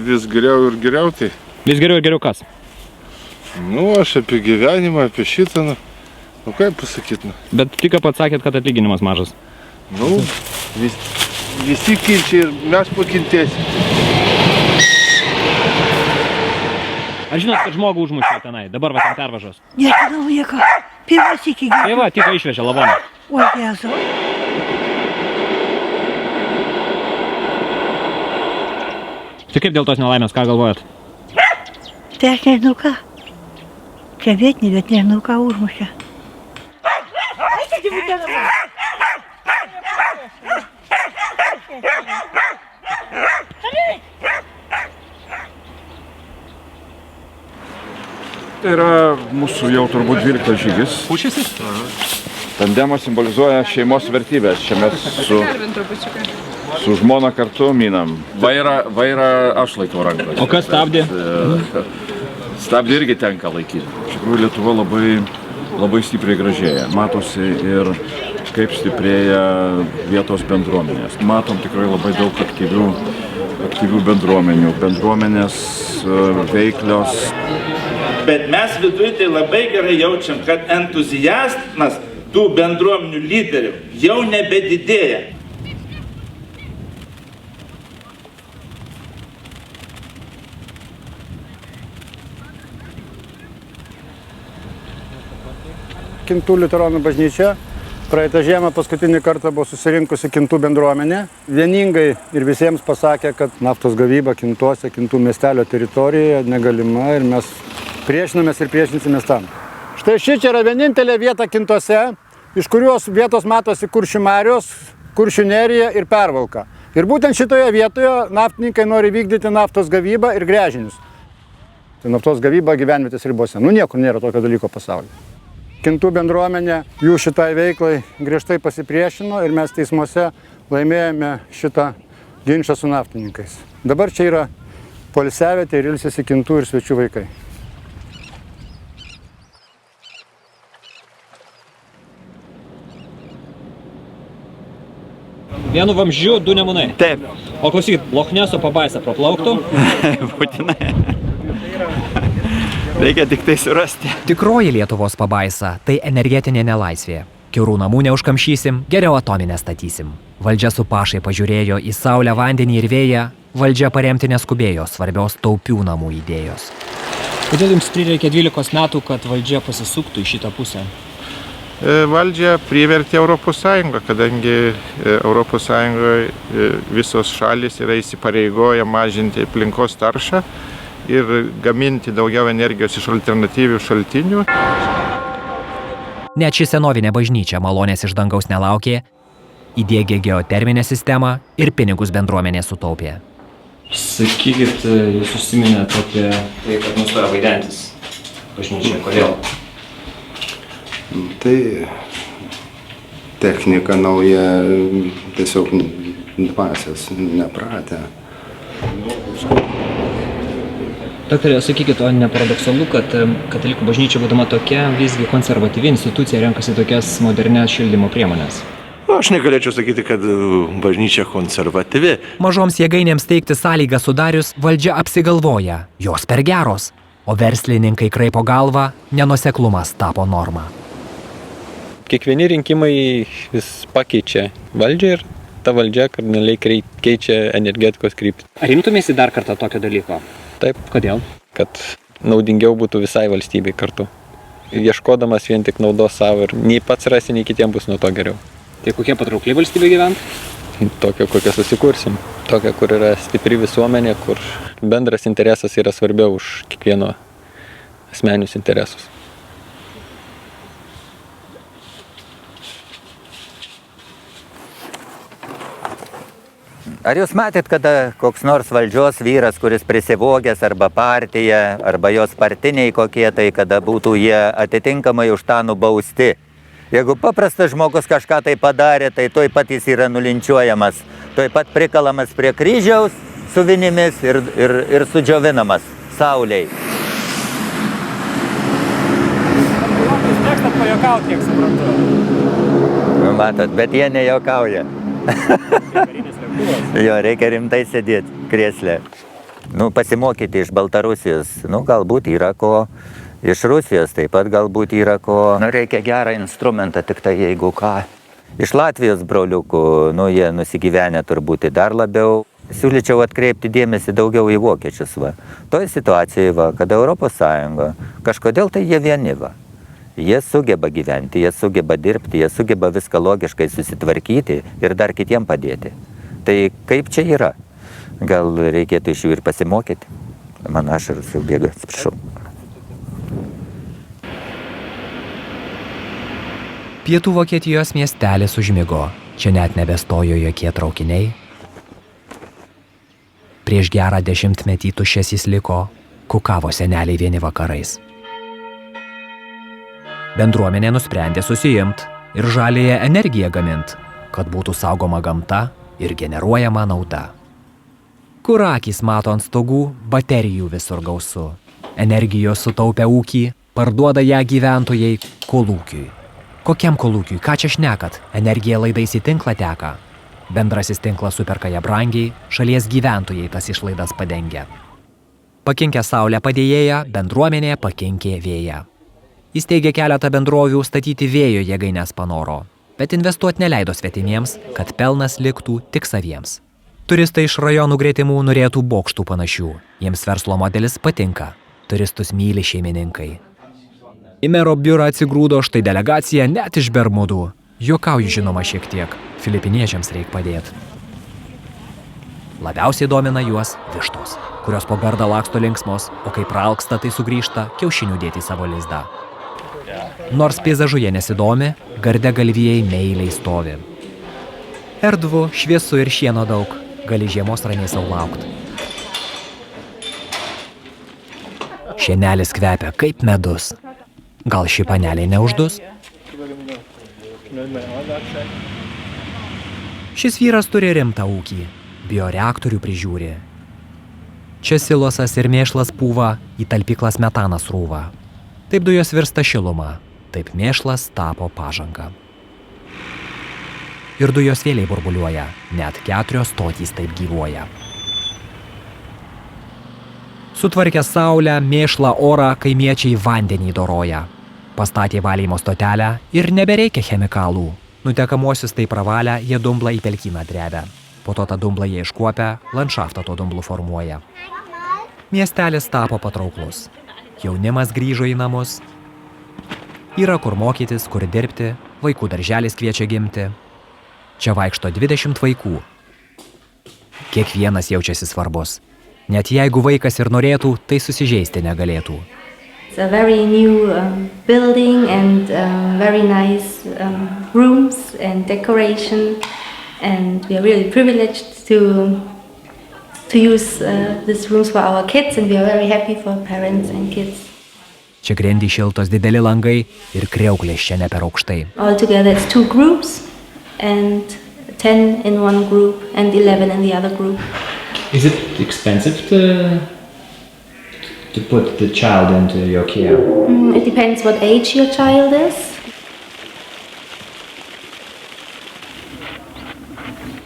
vis geriau ir geriau tai. Vis geriau ir geriau kas? Nu, aš apie gyvenimą, apie šitą, nu kaip pasakyt, nu. Bet tik pats sakėt, kad atlyginimas mažas. Nu, visi kinčia ir mes pakentėsim. Ar žinot, kad žmogų užmušė tenai? Dabar va ten pervažos. Nežinau nieko. Pirmas iki gyvenimo. Tai va, tik išvežė lavoną. O Jėzau. Tai kaip dėl tos nelaimės, ką galvojat? Tai aš nežinau ką. Čia vietinė, bet nežinau ką užmušė. Tai yra mūsų jau turbūt 12 žygis. Pušysis? Tandemas simbolizuoja šeimos vertybės. Čia mes su žmona kartu minam. Vairą aš laikau rankoje. O kas stabdė? Stabdį irgi tenka laikyti. Iš tikrųjų, Lietuva labai stipriai gražėja. Matosi ir kaip stiprėja vietos bendruomenės. Matom tikrai labai daug aktyvių bendruomenių. Bendruomenės veiklios. Bet mes viduje tai labai gerai jaučiam, kad entuziazmas tų bendruomenių lyderių jau nebedidėja. Kintų liuteronų bažnyčia praeitą žiemą paskutinį kartą buvo susirinkusi Kintų bendruomenė. Vieningai ir visiems pasakė, kad naftos gavyba Kintuose, Kintų miestelio teritorijoje negalima ir mes priešinamės ir priešinsimės tam. Štai ši čia yra vienintelė vieta Kintuose, iš kurios vietos matosi Kuršių marios, Kuršių nerija ir Pervalka. Ir būtent šitoje vietoje naftininkai nori vykdyti naftos gavybą ir gręžinius. Tai naftos gavyba gyvenvietės ribose. Niekur nėra tokio dalyko pasaulyje. Kintų bendruomenė jų šitai veiklai griežtai pasipriešino ir mes teismuose laimėjome šitą ginčą su naftininkais. Dabar čia yra poilsiavietė ir ilsisi Kintų ir svečių vaikai. Vienu vamzdžiu, 2 nemunai. Taip. O klausykit, Lochneso pabaisa praplauktų? Būtinai. Reikia tik tai surasti. Tikroji Lietuvos pabaisa – tai energetinė nelaisvė. Kiaurų namų neužkamšysim, geriau atominę statysim. Valdžia su pašai pažiūrėjo į saulę, vandenį ir vėją, valdžia paremti neskubėjo svarbios taupių namų idėjos. Kodėl jums prireikė 12 metų, kad valdžia pasisuktų į šitą pusę? Valdžia privertė Europos Sąjungą, kadangi Europos Sąjungoje visos šalis yra įsipareigoję mažinti aplinkos taršą ir gaminti daugiau energijos iš alternatyvių šaltinių. Net ši senovinė bažnyčia malonės iš dangaus nelaukė, įdiegė geoterminę sistemą ir pinigus bendruomenė sutaupė. Sakykit, jūs užsiminėte apie tai, kad nustojo vaidentis bažnyčia. Kodėl? Tai technika nauja, tiesiog dvasios nepratę. Daktarė, sakykit, o ne paradoksalu, kad katalikų bažnyčia, būdama tokia, visgi konservatyvi institucija renkasi tokias modernias šildymo priemonės? Aš negalėčiau sakyti, kad bažnyčia konservatyvi. Mažoms jėgainėms teikti sąlygą sudarius, valdžia apsigalvoja, jos per geros, o verslininkai kraipo galvą, nenuoseklumas tapo norma. Kiekvieni rinkimai vis pakeičia valdžią ir ta valdžia kardinaliai keičia energetikos kryptį. Ar imtumėsi dar kartą tokio dalyko? Taip. Kodėl? Kad naudingiau būtų visai valstybei kartu. Ieškodamas vien tik naudos savo ir nei pats rasi, nei kitiems bus nuo to geriau. Tai kokia patraukli valstybė gyventi? Tokia, kokią susikursim. Tokia, kur yra stipri visuomenė, kur bendras interesas yra svarbiau už kiekvieno asmeninius interesus. Ar jūs matėt, kada koks nors valdžios vyras, kuris prisivogęs arba partija, arba jos partiniai kokie tai, kada būtų jie atitinkamai už tą nubausti? Jeigu paprastas žmogus kažką tai padarė, tai tuoj pat jis yra nulinčiuojamas, tuoj pat prikalamas prie kryžiaus su vinimis ir sudžiovinamas sauliai. Jūs mėgstat pajuokauti, kiek suprantu. Matot, bet jie nejuokauja. Jo, reikia rimtai sėdėti krėsle. Pasimokyti iš Baltarusijos, galbūt yra ko, iš Rusijos taip pat galbūt yra ko. Reikia gerą instrumentą, tik tai jeigu ką. Iš Latvijos broliukų, jie nusigyvenę turbūt dar labiau. Siūlyčiau atkreipti dėmesį daugiau į vokiečius. Toj situacijoje, kada Europos Sąjunga, kažkodėl tai jie vieni. Jie sugeba gyventi, jie sugeba dirbti, jie sugeba viską logiškai susitvarkyti ir dar kitiem padėti. Tai kaip čia yra? Gal reikėtų iš jų ir pasimokyti. Man ašaros jau bėga, atsiprašau. Pietų Vokietijos miestelis užmigo. Čia net nebestojo jokie traukiniai. Prieš gerą 10-metį tuščias jis liko, kukavo seneliai vieni vakarais. Bendruomenė nusprendė susiimt ir žaliąją energiją gamint, kad būtų saugoma gamta ir generuojama nauda. Kur akys mato ant stogų, baterijų visur gausu. Energijos sutaupę ūkį, parduoda ją gyventojai kolūkiui. Kokiam kolūkiui, ką čia šnekat? Energija laidais į tinklą teka. Bendrasis tinklas superka ją brangiai, šalies gyventojai tas išlaidas padengia. Pakinkę saulę padėjėją, bendruomenė pakinkė vėją. Įsteigė keletą bendrovių statyti vėjo jėgaines panoro, bet investuoti neleido svetimiems, kad pelnas liktų tik saviems. Turistai iš rajonų greitimų norėtų bokštų panašių. Jiems verslo modelis patinka. Turistus myli šeimininkai. Į mero biurą atsigrūdo štai delegacija net iš Bermudų. Juokauju žinoma šiek tiek. Filipiniečiams reik padėti. Labiausiai domina juos vištos, kurios po gardą laksto linksmos, o kai praalksta, tai sugrįžta kiaušinių dėti į savo lizdą. Nors peizažu jie nesidomi, garde galvijai meiliai stovi. Erdvu, šviesu ir šieno daug, gali žiemos ramiai sau laukti. Šienelis kvepia kaip medus. Gal ši panelė neuždus? Šis vyras turi rimtą ūkį, bioreaktorių prižiūri. Čia silosas ir mėšlas pūva, į talpyklas metanas rūva. Taip dujos virsta šiluma, taip mėšlas tapo pažanga. Ir dujos vėliai burbuliuoja, net 4 stotys taip gyvuoja. Sutvarkę saulę, mėšlą, orą, kaimiečiai vandenį doroja. Pastatė valymo stotelę ir nebereikia chemikalų. Nutekamuosius tai pravalę, jie dumblą į pelkyną drebia. Po to tą dumblą jie iškuopia, landšaftą to dumblų formuoja. Miestelis tapo patrauklus. Jaunimas grįžo į namus. Yra kur mokytis, kur dirbti, vaikų darželis kviečia gimti. Čia vaikšto 20 vaikų. Kiekvienas jaučiasi svarbus. Net jeigu vaikas ir norėtų, tai susižeisti negalėtų. It's a very new building and very nice rooms and decoration, and we are really privileged to use these rooms for our kids, and we are very happy for parents and kids. Čia grindį šiltos dideli langai ir kriauklės čia ne per aukštai. Altogether it's 2 groups and 10 in one group and 11 in the other group. Is it expensive to put the child into your care? It depends what age your child is.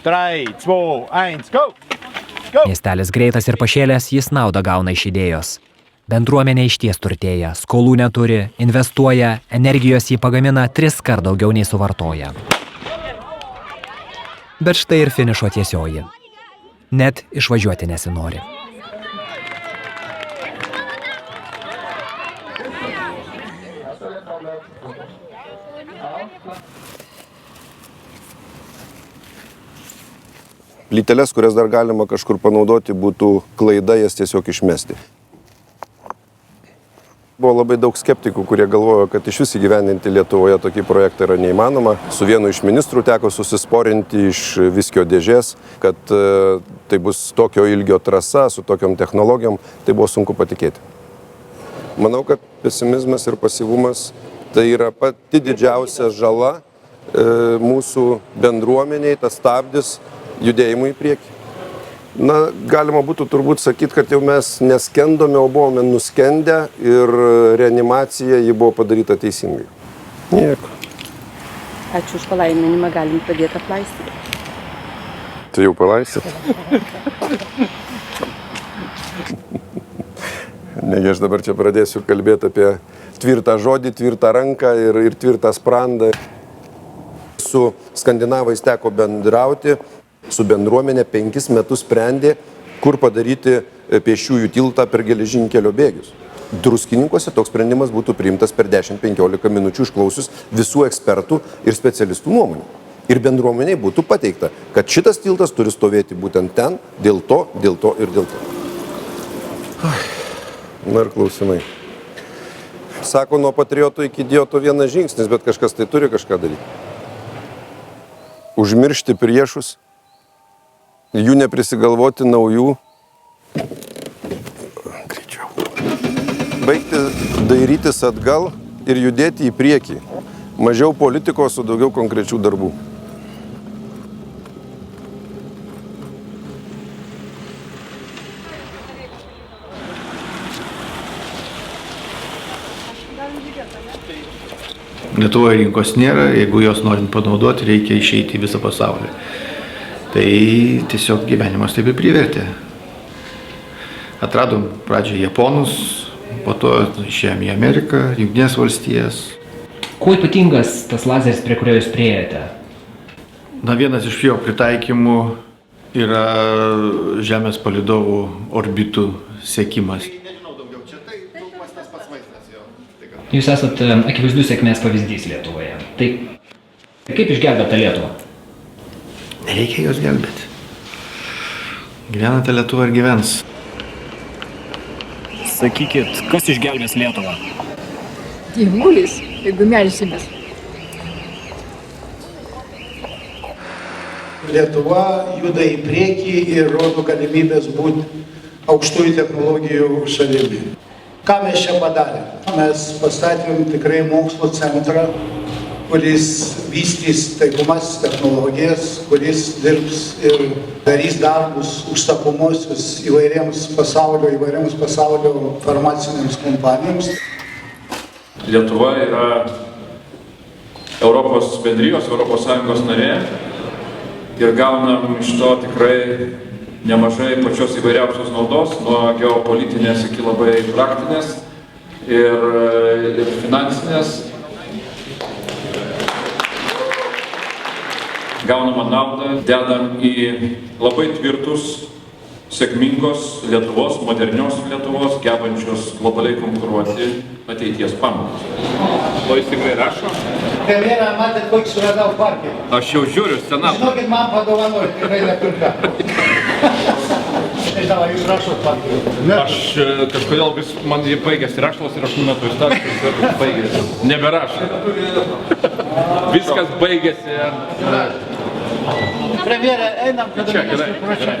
3, 2, 1, go! Miestelis greitas ir pašėlęs, jis naudą gauna iš idėjos. Bendruomenė išties turtėja, skolų neturi, investuoja, energijos jį pagamina 3 kart daugiau nei suvartoja. Bet štai ir finišo tiesioji. Net išvažiuoti nesinori. Plyteles, kurias dar galima kažkur panaudoti, būtų klaida jas tiesiog išmesti. Buvo labai daug skeptikų, kurie galvojo, kad iš vis įgyvendinti Lietuvoje tokį projektą yra neįmanoma. Su vienu iš ministrų teko susisporinti iš viskio dėžės, kad tai bus tokio ilgio trasa su tokiom technologijom, tai buvo sunku patikėti. Manau, kad pesimizmas ir pasyvumas tai yra pati didžiausia žala mūsų bendruomeniai, tas stabdis judėjimui į priekį. Na, galima būtų turbūt sakyti, kad jau mes neskendome, o buvome nuskendę ir reanimacija ji buvo padaryta teisingai. Nieko. Ačiū už palaiminimą, galim pradėti aplaistyti. Tai jau palaistyt? Negi aš dabar čia pradėsiu kalbėti apie tvirtą žodį, tvirtą ranką ir tvirtą sprandą. Su skandinavais teko bendrauti. Su bendruomenė 5 metus sprendė, kur padaryti pėsčiųjų tiltą per geležinkelio bėgius. Druskininkuose toks sprendimas būtų priimtas per 10-15 minučių išklausius visų ekspertų ir specialistų nuomonių. ir bendruomeniai būtų pateikta, kad šitas tiltas turi stovėti būtent ten, dėl to ir dėl to. Na ir klausimai. Sako, nuo patrioto iki idioto vienas žingsnis, bet kažkas tai turi kažką daryti. Užmiršti priešus, jų neprisigalvoti naujų. Greičiau. Baigti dairytis atgal ir judėti į priekį. Mažiau politikos, o daugiau konkrečių darbų. Lietuvoje rinkos nėra, jeigu jos norint panaudoti, reikia išeiti į visą pasaulį. Tai tiesiog gyvenimas taip ir privertė. Atradom pradžią Japonus, po to išėjom į Ameriką, Jungtinės valstijas. Kuo ypatingas tas lazeris, prie kurio jūs priėjote? Na, vienas iš jo pritaikymų yra Žemės palydovų orbitų sekimas. Jūs esate akivaizdus sėkmės pavyzdys Lietuvoje. Tai kaip išgelbėta Lietuva? Nereikia jos gelbėti. Gyvenate Lietuva ir gyvens. Sakykit, kas išgelbės Lietuvą? Dievulis, jeigu melsimės. Lietuva juda į priekį ir rodo galimybės būti aukštųjų technologijų šalimi. Ką mes čia padarėm? Mes pastatėm tikrai mokslo centrą, kuris vystys taikomas technologijas, kuris dirbs ir darys darbus užsakomuosius įvairiems pasaulio farmacinėms kompanijoms. Lietuva yra Europos bendrijos, Europos Sąjungos narė ir gaunam iš to tikrai nemažai pačios įvairiausios naudos, nuo geopolitinės iki labai praktinės ir finansinės. Gaunamą naudą dedam į labai tvirtus, sėkmingos Lietuvos, modernios Lietuvos, gebančios globaliai konkuruoti ateities pamatus. O jis tikrai rašo? Premjerą, matėt, kokį suradau parkį. Aš jau žiūriu scenarių. Žinokit, man padovanoti, tikrai nepirka. Žinoma, jūs rašot parkį. Aš kažkodėl vis man jį baigėsi rašalas ir aš numetu įstatymus ir baigėsi. Neberašo. Viskas baigėsi. Premjerė, einam, kada mes prašau.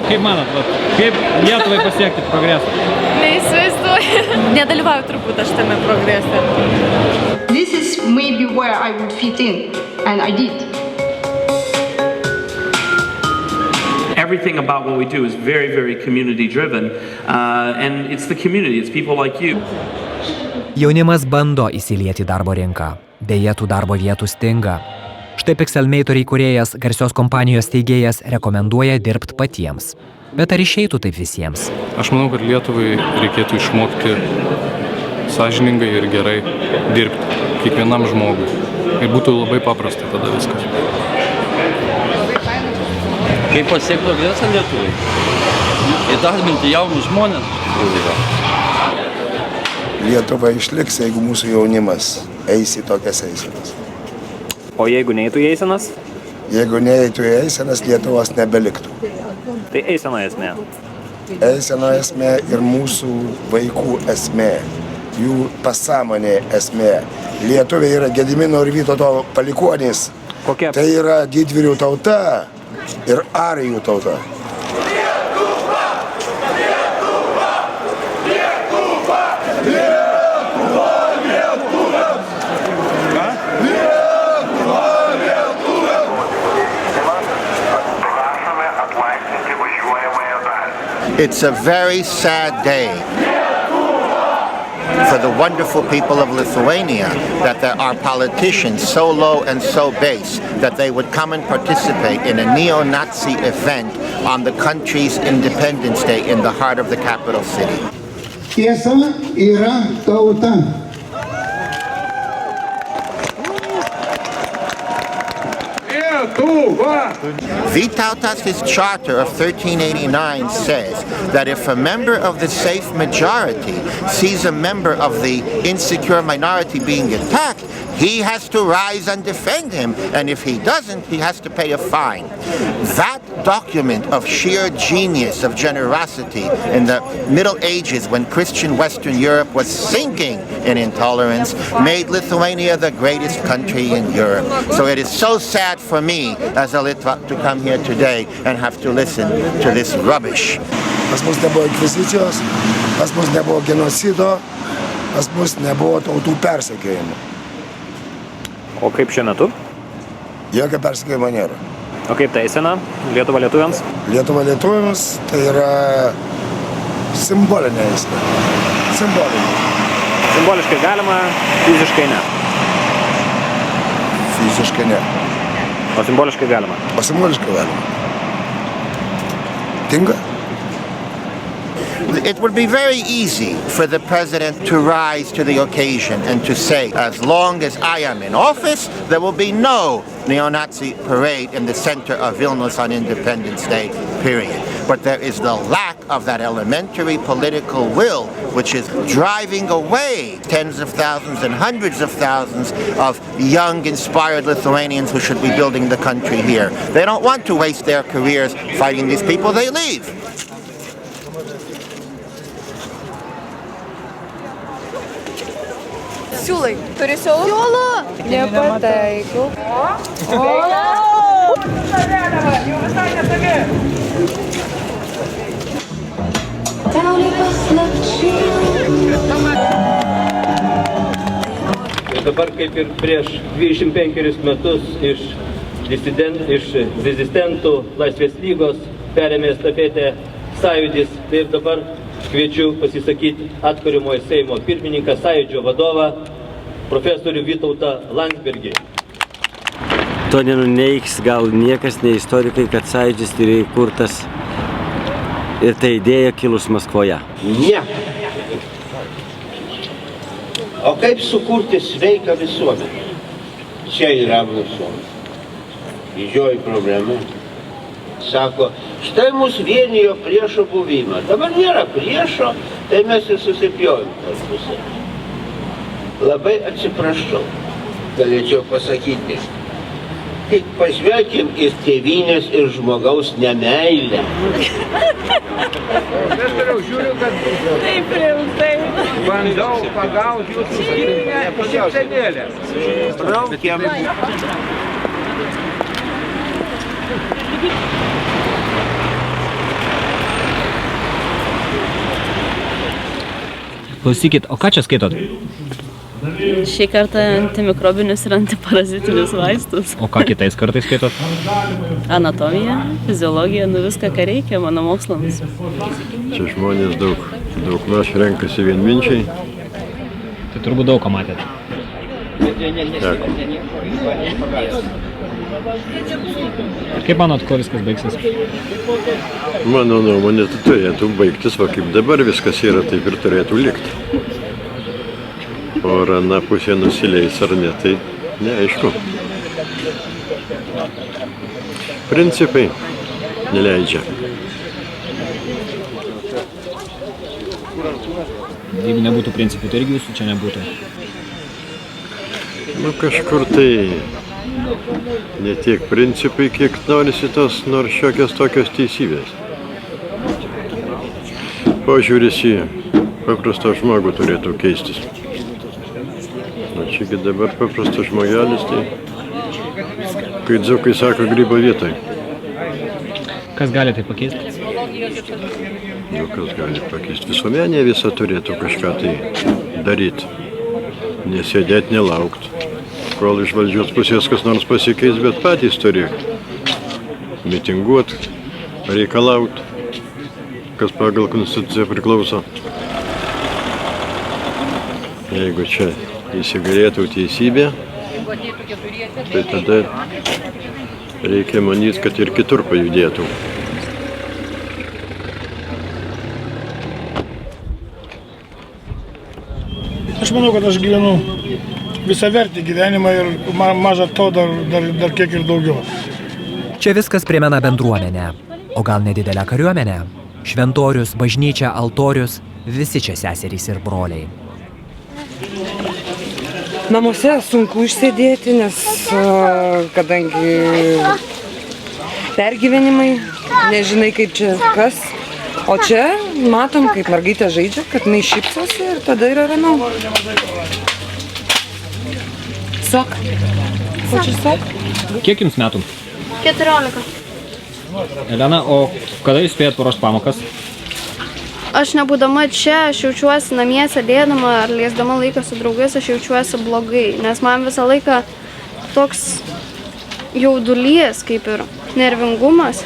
Kaip manot, kaip Lietuvai pasiekti progresą? Neįsivaizduoju. Nedalyvauju turbūt aš tame progrese. This is maybe where I would fit in, and I did. Everything about what we do is very, very community driven, and it's the community, it's people like you. Jaunimas bando įsilieti į darbo rinką. Deja, tų darbo vietų stinga. Štai Pixelmator įkūrėjas, garsios kompanijos steigėjas rekomenduoja dirbti patiems. Bet ar išeitų taip visiems? Aš manau, kad Lietuvai reikėtų išmokti sąžiningai ir gerai dirbti kiekvienam žmogui. Ir būtų labai paprasta tada viskas. Kaip pasiekti progresą Lietuvai? Įdarbinti jaunus žmonės. Lietuva išliks, jeigu mūsų jaunimas eis į tokias eisenas. O jeigu neįtų į eisenas? Jeigu neįtų į eisenas, Lietuvos nebeliktų. Tai eiseno esmė. Eiseno esmė ir mūsų vaikų esmė, jų pasąmonė esmė. Lietuviai yra Gedimino ir Vytauto palikuonys. Kokia? Tai yra didvyrių tauta ir arijų tauta. It's a very sad day for the wonderful people of Lithuania that there are politicians so low and so base that they would come and participate in a neo-Nazi event on the country's Independence Day in the heart of the capital city. Tiesa yra tauta. Vytautas, his charter of 1389 says that if a member of the safe majority sees a member of the insecure minority being attacked, he has to rise and defend him, and if he doesn't, he has to pay a fine. That document of sheer genius, of generosity in the Middle Ages when Christian Western Europe was sinking in intolerance made Lithuania the greatest country in Europe. So it is so sad for me as a Litvak to come here today and have to listen to this rubbish. Pas mus nebuvo inkvizicijos, pas mus nebuvo genocido, pas mus nebuvo tautų persekiojimo. O kaip šiuo metu? Jokio persekiojimo nėra. O kaip teisena Lietuva lietuviams? Lietuva lietuviams tai yra simbolinė eisena. Simbolinė. Simboliškai galima, fiziškai ne. Fiziškai ne. O simboliškai galima? O simboliškai galima. Tinka? It would be very easy for the president to rise to the occasion and to say, as long as I am in office, there will be no neo-Nazi parade in the center of Vilnius on Independence Day, period. But there is the lack of that elementary political will, which is driving away tens of thousands and hundreds of thousands of young, inspired Lithuanians who should be building the country here. They don't want to waste their careers fighting these people, they leave. Siūlai. Turi siūlų? Siūlų! Nepataikau. Ir dabar kaip ir prieš 25 metus iš rezistentų Laisvės lygos perėmė estafetę Sąjūdis. Tai ir dabar kviečiu pasisakyti atkuriamojo Seimo pirmininką, Sąjūdžio vadovą, profesorių Vytautą Landsbergį. To nenuneigs gal niekas, ne istorikai, kad Sąjūdis yra įkurtas ir ta idėja kilus Maskvoje. Ne. O kaip sukurti sveiką visuomenę? Čia yra mūsų didžioji problema. Sako, štai mūsų vienijo priešo buvimą. Dabar nėra priešo, tai mes ir susipjovim tarpusavy. Labai atsiprašau, galėčiau pasakyti. Tik pažvelkim į tėvynės ir žmogaus nemeilę. Profesoriau, žiūriu, kad taip rimtai bandau pagauti jūsų šypsenėlę. Braukiam. Klausykit, o ką čia skaitot? Šį kartą antimikrobinius ir antiparazitinius vaistus. O ką kitais kartais skaitot? Anatomija, fiziologija, viską, ką reikia mano mokslams. Čia žmonės daug maž renkasi vienminčiai. Tai turbūt daug ką matėte. Kaip manot, kuo viskas baigsis? Mano nuomonė, tai turėtų baigtis, va kaip dabar viskas yra, taip ir turėtų likti. O ar ana pusė nusileis ar ne, tai neaišku. Principai neleidžia. Jeigu nebūtų principų, tai irgi jūsų čia nebūtų. Nu kažkur tai ne tiek principai, kiek norisi tos nors šiokios tokios teisybės. Požiūris į paprastą žmogų turėtų keistis. O čiagi dabar paprastas žmogelis, tai kai dzūkai sako grybo vietoj. Kas gali tai pakeisti? Nu, kas gali pakeisti? Visuomenė visą turėtų kažką tai daryti. Nesėdėti, nelaukt, kol iš valdžios pusės kas nors pasikeis, bet patys turi mitinguot, reikalaut, kas pagal konstituciją priklauso. Jeigu čia įsigalėtų teisybė, tai tada reikia manyti, kad ir kitur pajudėtų. Aš manau, kad aš gyvenu visavertį gyvenimą ir maža to dar kiek ir daugiau. Čia viskas primena bendruomenę, o gal nedidelę kariuomenę. Šventorius, bažnyčia, altorius, visi čia seserys ir broliai. Namuose sunku išsėdėti, nes kadangi pergyvenimai, nežinai kaip čia kas. O čia matom, kaip mergaitė žaidžia, kad jinai šypsosi ir tada yra ramiau. Sak. Ko čia sak? Kiek jums metų? 14. Elena, o kada jūs spėjat paruošti pamokas? Aš nebūdama čia, aš jaučiuosi namie sėdėdama ar leisdama laiką su draugais, aš jaučiuosi blogai, nes man visą laiką toks jaudulys, kaip ir nervingumas.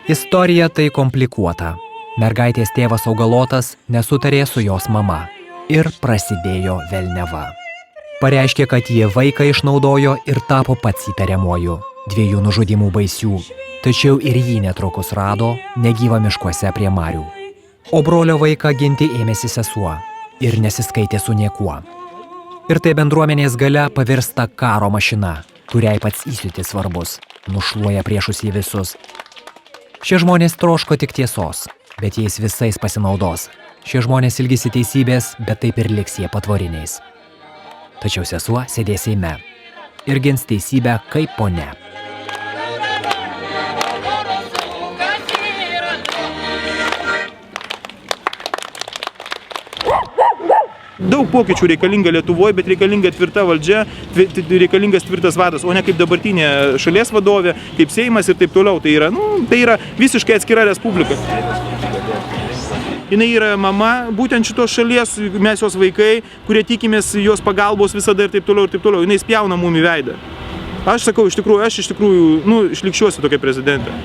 Istorija tai komplikuota. Mergaitės tėvas Augalotas nesutarė su jos mama ir prasidėjo velniava. Pareiškė, kad jie vaiką išnaudojo ir tapo pats įtariamuoju. 2 nužudimų baisių, tačiau ir jį netrukus rado negyvą miškuose prie marių. O brolio vaiką ginti ėmėsi sesuo ir nesiskaitė su niekuo. Ir tai bendruomenės galia pavirsta karo mašina, kuriai pats įsiūtis svarbus, nušluoja priešus į visus. Šie žmonės troško tik tiesos, bet jais visais pasinaudos. Šie žmonės ilgisi teisybės, bet taip ir liks jie patvoriniais. Tačiau sesuo sėdės Seime ir gins teisybę kaip ponia. Daug pokyčių reikalinga Lietuvoje, bet reikalinga tvirta valdžia, reikalingas tvirtas vadas, o ne kaip dabartinė šalies vadovė, kaip Seimas ir taip toliau. Tai yra visiškai atskira respublika. Jinai yra mama būtent šitos šalies, mes jos vaikai, kurie tikimės jos pagalbos visada ir taip toliau ir taip toliau. Jinai spjauna mum į veidą. Aš sakau, iš tikrųjų, išlikščiuosiu tokia prezidentė.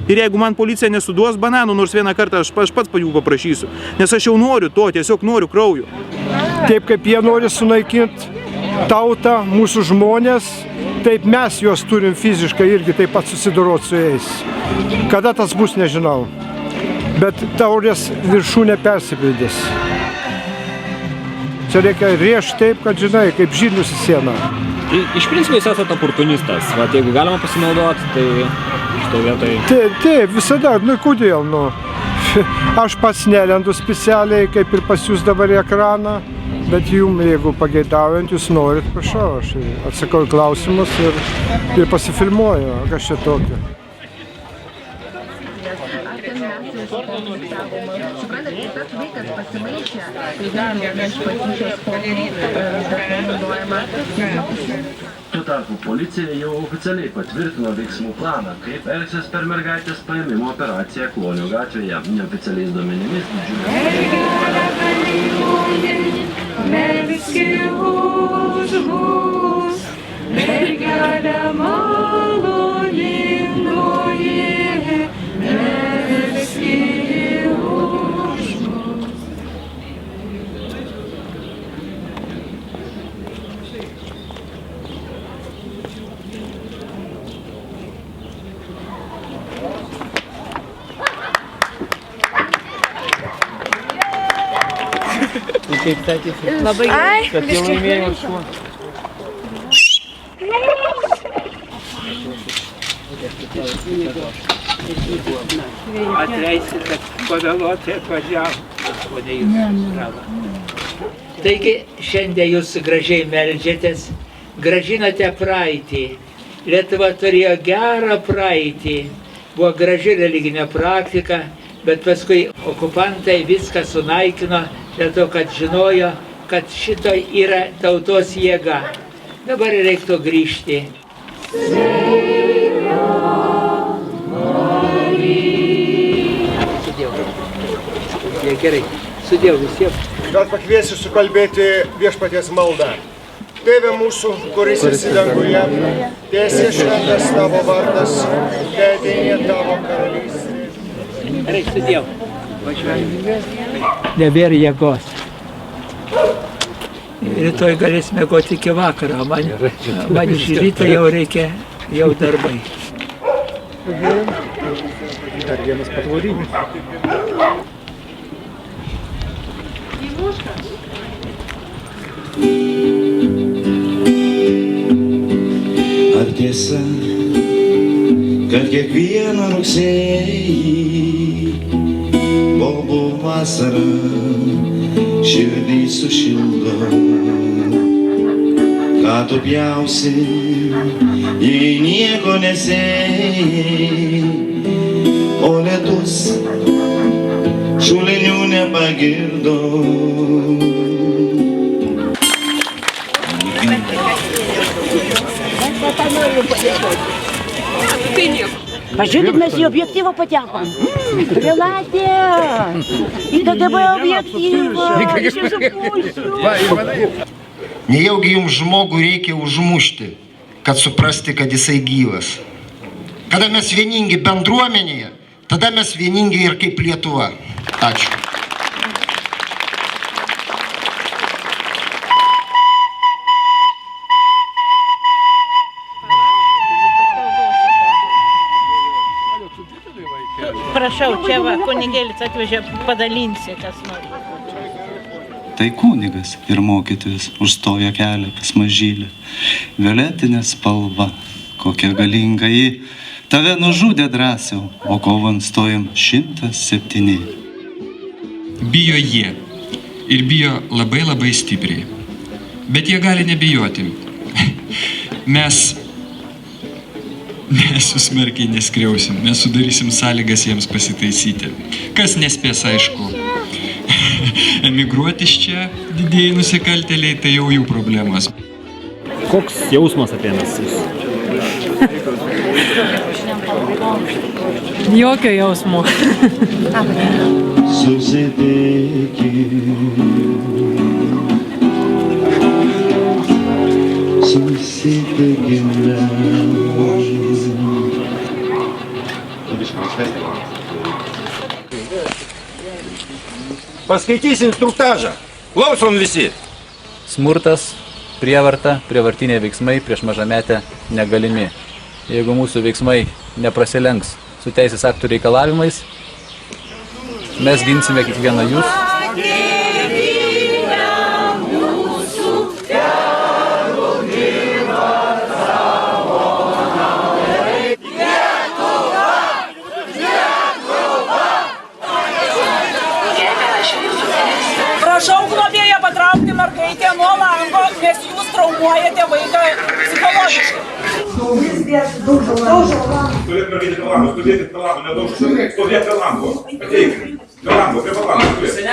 Ir jeigu man policija nesuduos bananų, nors vieną kartą aš pats jų paprašysiu. Nes aš jau noriu to, tiesiog noriu kraujo. Taip kaip jie nori sunaikinti tautą, mūsų žmonės, taip mes juos turim fiziškai irgi taip pat susidoroti su jais. Kada tas bus, nežinau. Bet taurės viršūnė persipildys. Čia reikia rėžti taip, kad žinai, kaip žirnius į sieną. Iš principo jūs esate oportunistas, vat jeigu galima pasinaudoti, tai šitoj vietoj... Taip, visada, kodėl, Aš pats nelendu specialiai, kaip ir pas jūs dabar į ekraną, bet jums, jeigu pageidaujant, jūs norit, prašau, aš atsakau į klausimus ir pasifilmuoju, kas čia tokio. Suprantate, tas vaikas pasimaišė, tai daro iš patyčios formų dažnai naudojama. Tuo tarpu policija jau oficialiai patvirtino veiksmų planą, kaip elgsis per mergaitės paėmimo operaciją Klonių gatvėje. Neoficialiais duomenimis Labai gerai. Kad jau laimėjo šuo. Atleiskit, kad pavėluotai atvažiavo. Taigi, šiandien jūs gražiai meldžiatės, gražinate praeitį. Lietuva turėjo gerą praeitį, buvo graži religinė praktika, bet paskui okupantai viską sunaikino, dėl to, kad žinojo, kad šito yra tautos jėga. Dabar reiktų grįžti. Gerai, sudėjau visiems. Gal pakviesiu sukalbėti viešpaties maldą. Tėve mūsų, kuris esi danguje, teesie šventas tavo vardas, teateinie tavo karalystė. Gerai, sudėjau. Nebėra jėgos. Rytoj galės mėgoti iki vakaro, man iš ryto jau reikia, jau darbai. Dar vienas patvorinis. Ar tiesa, kad kiekvieną rugsėjį bobų vasarą širdį sušildo. Ką tu pjausi, jei nieko nesėjai, o lietus šulinių nepagirdo. Pažiūrėkit, mes į objektyvą patekom. Relatė! Į KGB objektyvą! Nejaugi jums žmogų reikia užmušti, kad suprasti, kad jisai gyvas. Kada mes vieningi bendruomenėje, tada mes vieningi ir kaip Lietuva. Ačiū. Prašau, čia va, kunigėlis atvežė, padalinsi, kas nori. Tai kunigas ir mokytojas užstoja kelią pas mažylę. Violetinė spalva, kokia galinga ji. Tave nužudė drąsiau, o kovant stojam 107. Bijo jie. Ir bijo labai labai stipriai. Bet jie gali nebijoti. Mes jūs smarkiai neskriausim, mes sudarysim sąlygas jiems pasitaisyti. Kas nespės, aišku, emigruoti iš čia, didieji nusikaltėliai, tai jau jų problemos. Koks jausmas apėmęs jūs? Jokio jausmo. Paskaitysi instruktažą. Klausom visi. Smurtas, prievarta, prievartiniai veiksmai prieš mažametę negalimi. Jeigu mūsų veiksmai neprasilenks su teisės aktų reikalavimais, mes ginsime kiekvieną jūs. Prašau globėją patraukti mergaitę nuo lango, nes jūs traumuojate vaiką psichologiškai. Stovėt mergaitė prie lango, stovėkit prie lango, nedaužkit, stovėt prie lango, ateikit, prie lango, stovėt.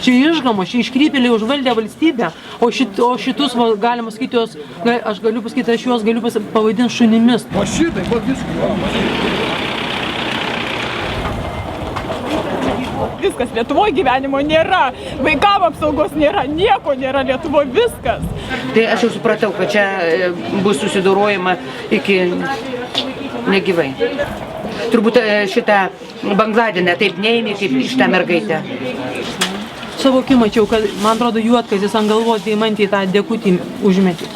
Čia išgamos, čia iškrypėliai užvaldė valstybę, o šitus, galima sakyti, aš galiu pasakyti, aš juos galiu pavadinti šunimis. O šitai, va viskas. Viskas, Lietuvoje gyvenimo nėra, vaikam apsaugos nėra, nieko nėra Lietuvoje, viskas. Tai aš jau supratau, kad čia bus susidorojama iki negyvai. Turbūt šitą Bangladinę taip neėmė kaip šitą mergaitę. Savo akį mačiau, kad, man atrodo, juodkazis ant galvos deimantį tą dekutį užmetė.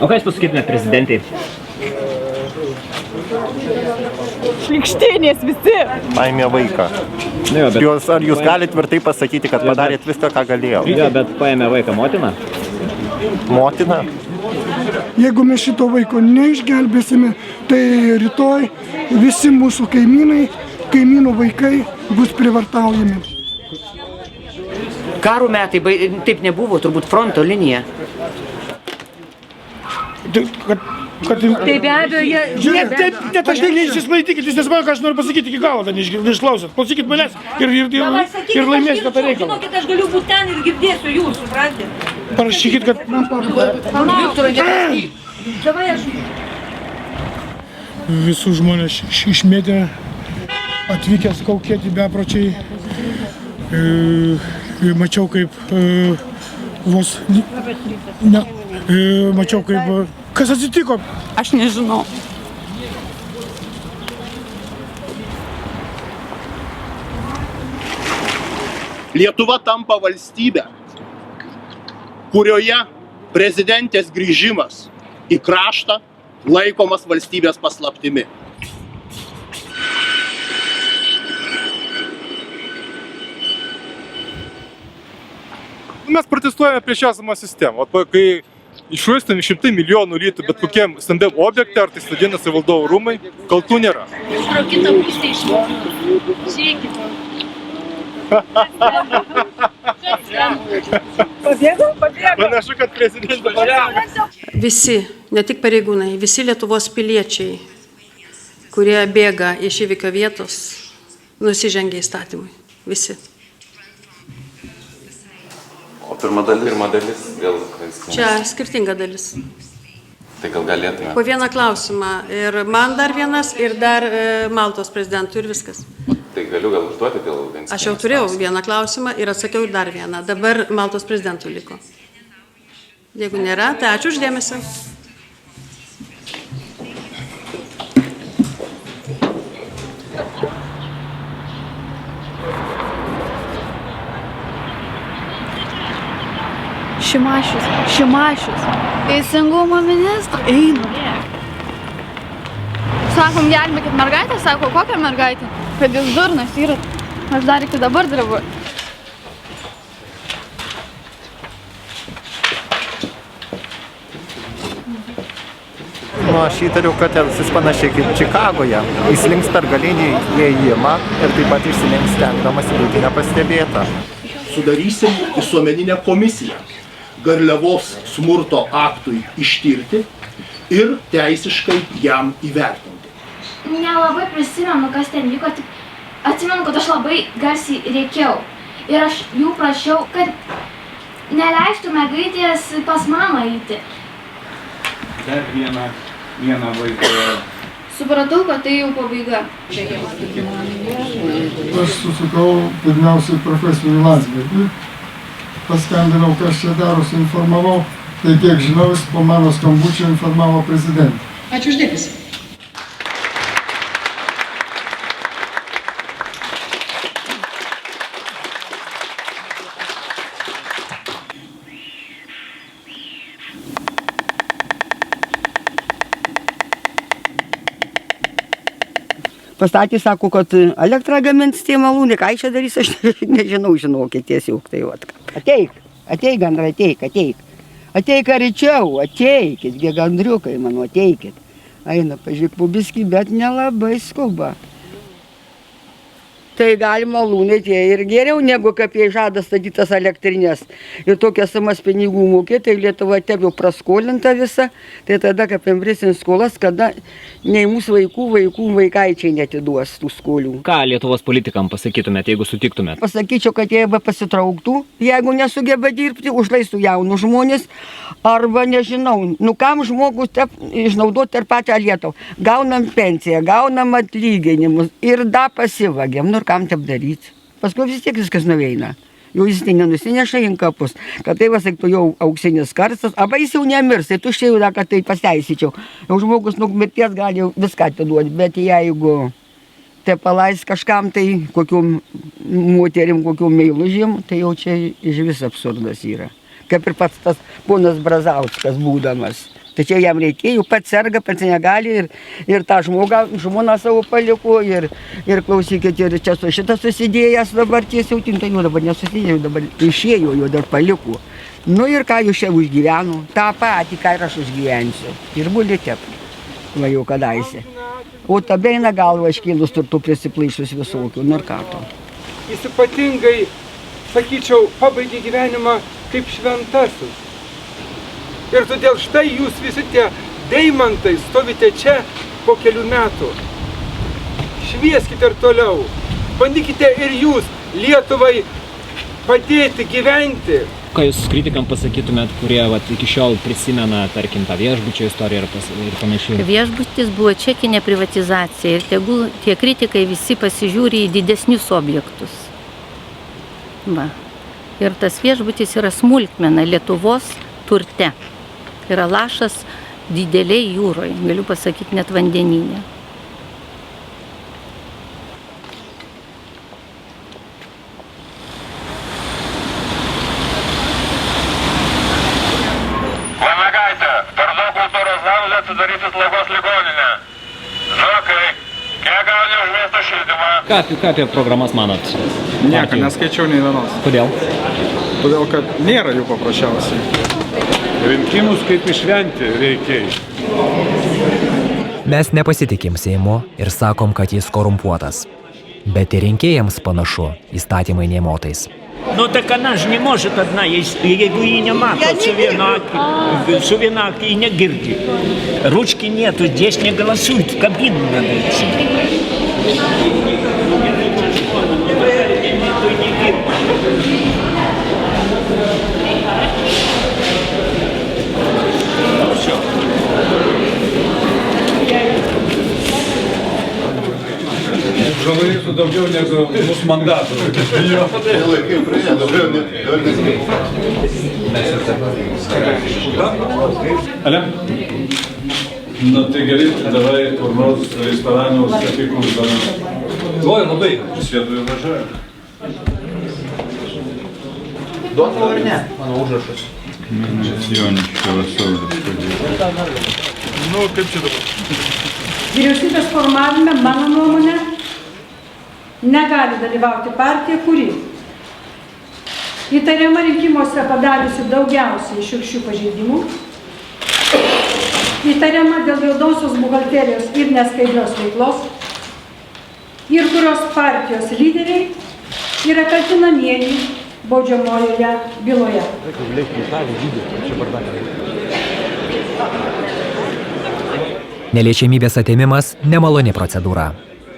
O ką jūs pasakytumėte prezidentai? Šlikštėnės visi. Paėmė vaiką. Ar jūs galite tvirtai pasakyti, kad padarėt viską, ką galėjo? Jo, bet paėmė vaiką motiną. Motina? Jeigu mes šito vaiko neišgelbėsime, tai rytoj visi mūsų kaimynų vaikai bus privartaujami. Karo metai taip nebuvo, turbūt fronto linija. Tai be abejo, jie... Net aš neišsiklaidykit, jūs nesmano, ką aš noriu pasakyti iki galo, neišklausot. Klausykit manęs ir laimėsite tą reikalą. Žinokit, aš galiu būti ten ir girdėsiu jūs, suprantate? Parašykit, kad... Visų žmonės išmėtė, atvykęs kaukėti bepročiai. Mačiau kaip mačiau kaip... Kas atsitiko? Aš nežinau. Lietuva tampa valstybė, kurioje prezidentės grįžimas į kraštą laikomas valstybės paslaptimi. Mes protestuojame prieš esamą sistemą. Kai iššvaistami 100 milijonų litų bet kokiem stambiam objekte, ar tai stadionas ir valdovų rūmai, kaltų nėra. Pro kitą pusę išmokau. Žiūrėkite. Panašu, kad prezidentas. Visi, ne tik pareigūnai, visi Lietuvos piliečiai, kurie bėga iš įvykio vietos, nusižengia įstatymui. Visi. O pirma dalis vėl... Čia skirtinga dalis. Tai gal galėtume? Po vieną klausimą. Ir man dar vienas, ir dar Maltos prezidentų, ir viskas. Tai galiu gal užduoti dėl vienas. Aš jau turėjau vieną klausimą ir atsakiau ir dar vieną. Dabar Maltos prezidentų liko. Jeigu nėra, tai ačiū uždėmesi. Šimašius. Teisingumo ministras. Eina. Sakom, gelbėkit mergaitę, sako, kokią mergaitę? Kad jūs durnas yra. Aš dar iki dabar drebu. Nu, aš įtariu, kad jis panašiai kaip Čikagoje. Jis links per galinį įėjimą ir taip pat išsilinks stengdamas būti nepastebėta. Sudarysim visuomeninę komisiją Garliavos smurto aktui ištirti ir teisiškai jam įvertinti. Nelabai prisimenu, kas ten vyko, tik atsimenu, kad aš labai garsiai rėkiau. Ir aš jų prašiau, kad neleistų mergaitės pas mamą eiti. Dar vieną vaiką. Supratau, kad tai jau pabaiga. Aš susikau pirmiausiai profesoriui Landsbergiui. Paskambinau, kas čia darosi, informavau. Tai kiek žinau, jis po mano skambučio informavo prezidentą. Ačiū uždėmesį. Pastatė, sako, kad elektrą gamins tie malūnai, ką čia darys, aš nežinau, žinokit, tiesiog tai vat. Ateik, gandrai, ateik. Ateik arčiau, ateikit, gie gandriukai, mano, ateikit. Eina, pažiūrėk, pubiskį, bet nelabai skuba. Tai galima malūnai tie ir geriau, negu kaip jie žada statytas elektrinės. Ir tokias sumas pinigų mokėti, tai Lietuva taip jau praskolinta visa. Tai tada, kaip imbrisin skolas, kada nei mūsų vaikaičiai netiduos tų skolių. Ką Lietuvos politikam pasakytumėte, jeigu sutiktumėte? Pasakyčiau, kad jie pasitrauktų, jeigu nesugeba dirbti, užleistų jaunus žmonės. Arba nežinau, kam žmogus išnaudoti ir pačią Lietuvą. Gaunam pensiją, gaunam atlyginimus ir da pasivagėm. Kam taip daryti. Paskui vis tiek viskas nuveina. Jau jis tai nenusineša į kapus, kad tai vasaktų jau auksinis karstas, arba jis jau nemirs, tai tuščiai jau da, kad tai pasiteisyčiau. Jau žmogus nuo mirties gali jau viską atiduoti, bet jeigu te palais kažkam tai, kokiom moterim, kokiom meilužėm, tai jau čia iš vis absurdas yra. Kaip ir pats tas ponas Brazauskas būdamas. Tai čia jam reikėjo, pats serga, pats negali ir tą žmoną savo paliko ir klausykit, ir čia su šitą susidėjęs dabar tiesiau, tai jau dabar nesusidėjo, dabar išėjo, jo dar paliko. Nu ir ką jūs čia užgyveno, tą patį, ką ir aš užgyvensiu. Ir būdė tep, va jau kadaise. O ta beina galva iškėlus turtų prisiplaišus visokių, nu ir ką to. Jis ypatingai, sakyčiau, pabaigė gyvenimą kaip šventasis. Ir todėl štai jūs visi tie deimantai stovite čia po kelių metų. Švieskite ir toliau. Bandykite ir jūs Lietuvai padėti gyventi. Ką jūs kritikam pasakytumėt, kurie iki šiol prisimena, tarkim, tą viešbučio istoriją ir panašiai? Viešbutis buvo čekinė privatizacija ir tegul tie kritikai visi pasižiūri į didesnius objektus. Va. Ir tas viešbutis yra smulkmena Lietuvos turte. Yra lašas dideliai jūroje, galiu pasakyti, net vandeninė. Mergaitė, Tarnų kultūros namuose atsidarysi slaugos ligoninę. Žokai, kiek gauni už miesto šildymą? Ką apie programas manot? Nieko, neskaičiau nei vienos. Kodėl? todėl kad nėra jų paprasčiausiai. Rinkimus kaip išvengti reikia. Mes nepasitikim Seimu ir sakom, kad jis korumpuotas. Bet ir rinkėjams panašu įstatymai nemotais. Ну так она же не может одна, если ее нема, с винаки и не гирди. Ручки нету, здесь не голосуют, в кабину надо идти. Žurnalistų daugiau negu mūsų mandatų. Ale? Nu tai gerai, davai kur nors restoranus, sakykus, oi, labai, Svietųjų važiuoja. Duot ar ne? Mano užrašas. Joniškio Saulis padėjo. Nu, kaip čia dabar? Vyriausybės formavime, mano nuomonė, negali dalyvauti partija, kuri įtariama rinkimuose padariusi daugiausiai šiurkščių pažeidimų, įtariama dėl juodosios buhalterijos ir neskaidrios veiklos ir kurios partijos lyderiai yra kaltinamieji baudžiamojoje byloje. Neliečiamybės atėmimas nemaloni procedūra.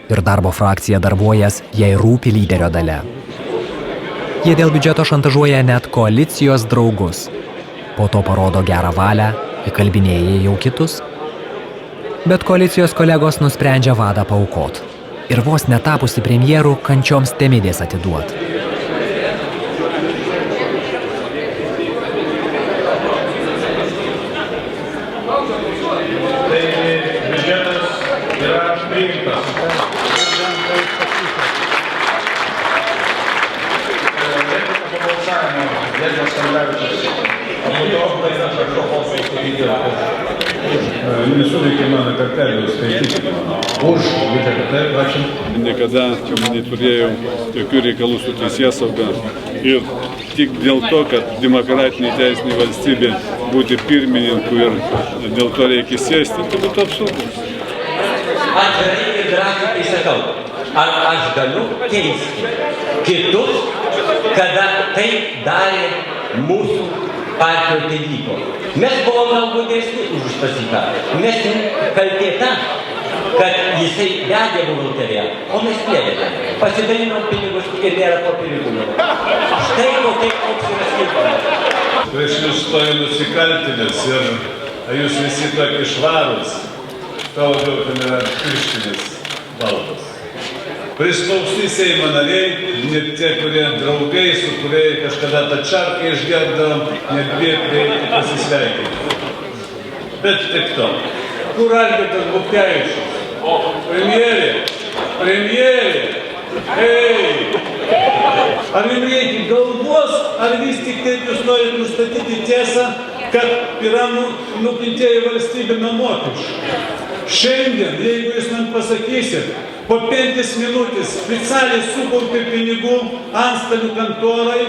Ir darbo frakcija darbuojas, jei rūpi lyderio dalia. Jie dėl biudžeto šantažuoja net koalicijos draugus. Po to parodo gerą valią, įkalbinėja jau kitus. Bet koalicijos kolegos nusprendžia vadą paaukot. Ir vos netapusi premjerų kančioms temidės atiduot. Nesuveikė mano kartelį skaityti. Už biudžetą, prašom. Niekada neturėjau jokių reikalų su teisėsauga. Ir tik dėl to, kad demokratinė teisinė valstybė būti pirmininku ir dėl to reikia sėsti, tai būtų absurdas. Atvirai ir drąsiai tai sakau, ar aš galiu keisti kitus, kada tai darė mūsų partijos dalyko. Mes buvome gal gudresni už Uspaskichą. Mes kaltė ta, kad jisai vedė buhalteriją, o mes nevedėme. Pasidalinom pinigus, kurie nėra po pinigų. Štai koks yra skirtumas. Prieš jūs stoja nusikaltėlis ir jūs visi tokie švarūs. Tau labiau ten yra pirštinis baltas. Prispausti Seimo nariai, net tie, kurie draugai, su kuriai kažkada tą čarką išgerdavom, net prieiti pasisveikinti. Bet tik to. Kur Algirdas Butkevičius? Premjerė! Premjerė! Ei! Ar jums reikia galvos, ar vis tik taip jūs norite nustatyti tiesą, kad yra nukentėję valstybė nuo mokesčių? Šiandien, jeigu jūs man pasakysit, po 5 minutės specialiai sukaupti pinigų antstolių kontorai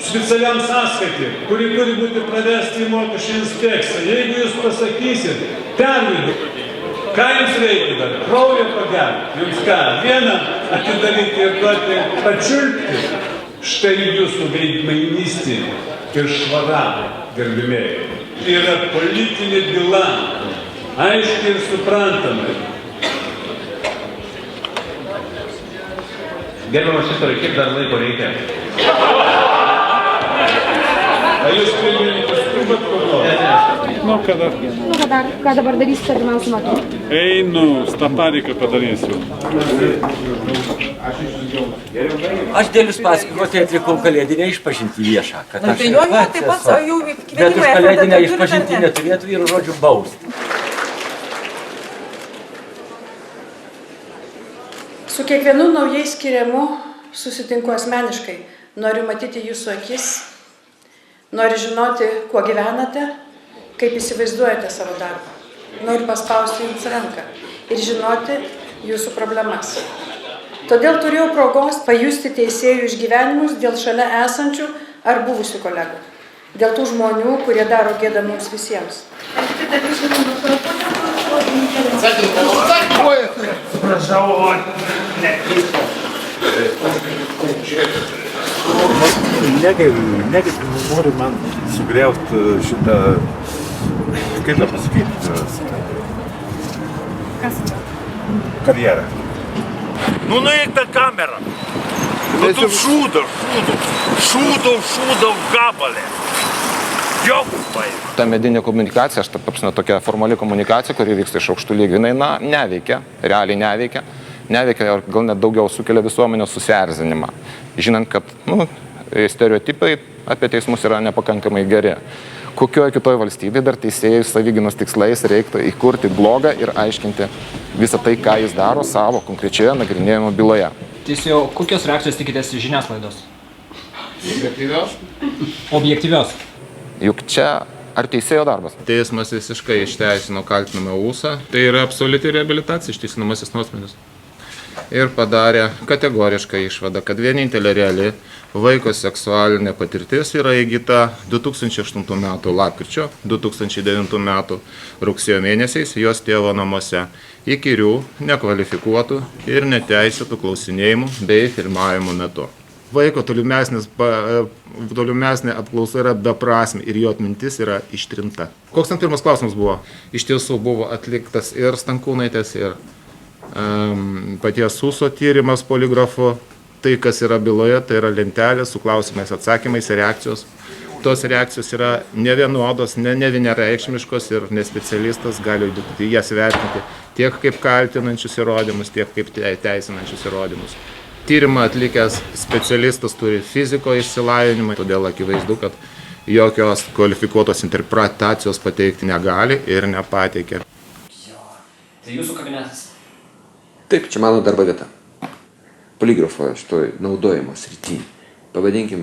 specialiam sąskaitį, kuri turi būti pravesti į mokesčių inspekciją. Jeigu jūs pasakysit, pervedu, ką jums reikia dar? Kraujo pagelbėti. Jums ką? Vieną atidaryti ir duoti pačiulpti. Štai jūsų veidmainystė ir švara, gerbimieji. Tai yra politinė byla. Aiškiai ir suprantamai. Gerbiamas Viktorai, kiek dar laiko reikia? Ar jūs pirmininkas skubat kur nors? Nu, kada? Ką dabar darysite artimiausiu metu? Einu, stapariką padarysiu. Aš dėl Uspaskichos atvykau kalėdinę išpažinti viešą. Kad aš tai jo, taip pat jau kvietimai. Bet už kalėdinę išpažinti neturėtų ir žodžių bausti. Su kiekvienu naujai skiriamu susitinku asmeniškai. Noriu matyti jūsų akis, noriu žinoti, kuo gyvenate, kaip įsivaizduojate savo darbą. Noriu paspausti jums ranką ir žinoti jūsų problemas. Todėl turėjau progos pajusti teisėjų išgyvenimus dėl šalia esančių ar buvusių kolegų. Dėl tų žmonių, kurie daro gėdą mums visiems. Negi nori man sugriauti šitą, kaip tą pasakyti, karjerą. Ну nueik tą kamerą. Nu tu šūdau gabalė. Jopai. Ta medinė komunikacija, tokia formali komunikacija, kuri vyksta iš aukštų lygių, jinai neveikia, realiai neveikia. Neveikia ir gal net daugiau sukelia visuomenės susierzinimą. Žinant, kad stereotipai apie teismus yra nepakankamai geri. Kokioje kitoje valstybėje dar teisėjai savigynos tikslais reiktų įkurti blogą ir aiškinti visą tai, ką jis daro savo konkrečioje nagrinėjimo byloje. Teisėjo, kokios reakcijos tikitės iš žiniasklaidos? Objektyvios? Objektyvios. Juk čia ar teisėjo darbas? Teismas visiškai išteisino kaltinamą ūsą. Tai yra absoliuti reabilitacija, išteisinamasis nuosprendis. Ir padarė kategorišką išvadą, kad vienintelė reali vaiko seksualinė patirtis yra įgyta 2008 metų lapkričio, 2009 metų rugsėjo mėnesiais jos tėvo namuose įkyrių, nekvalifikuotų ir neteisėtų klausinėjimų bei filmavimų metu. Vaiko tolimesnė apklausa yra beprasmė ir jo atmintis yra ištrinta. Koks ten pirmas klausimas buvo? Iš tiesų buvo atliktas ir Stankūnaitės, ir paties Suso tyrimas poligrafu. Tai, kas yra byloje, tai yra lentelė su klausimais, atsakymais ir reakcijos. Tos reakcijos yra nevienodos, nevienareikšmiškos ir nespecialistas gali jas vertinti tiek kaip kaltinančius įrodymus, tiek kaip teisinančius įrodymus. Tyrimą atlikęs specialistas turi fiziko išsilavinimą, todėl akivaizdu, kad jokios kvalifikuotos interpretacijos pateikti negali ir nepateikė. Tai jūsų kabinetas? Taip, čia mano darbo vieta. Poligrafo šitoj naudojimo srity. Pavadinkim,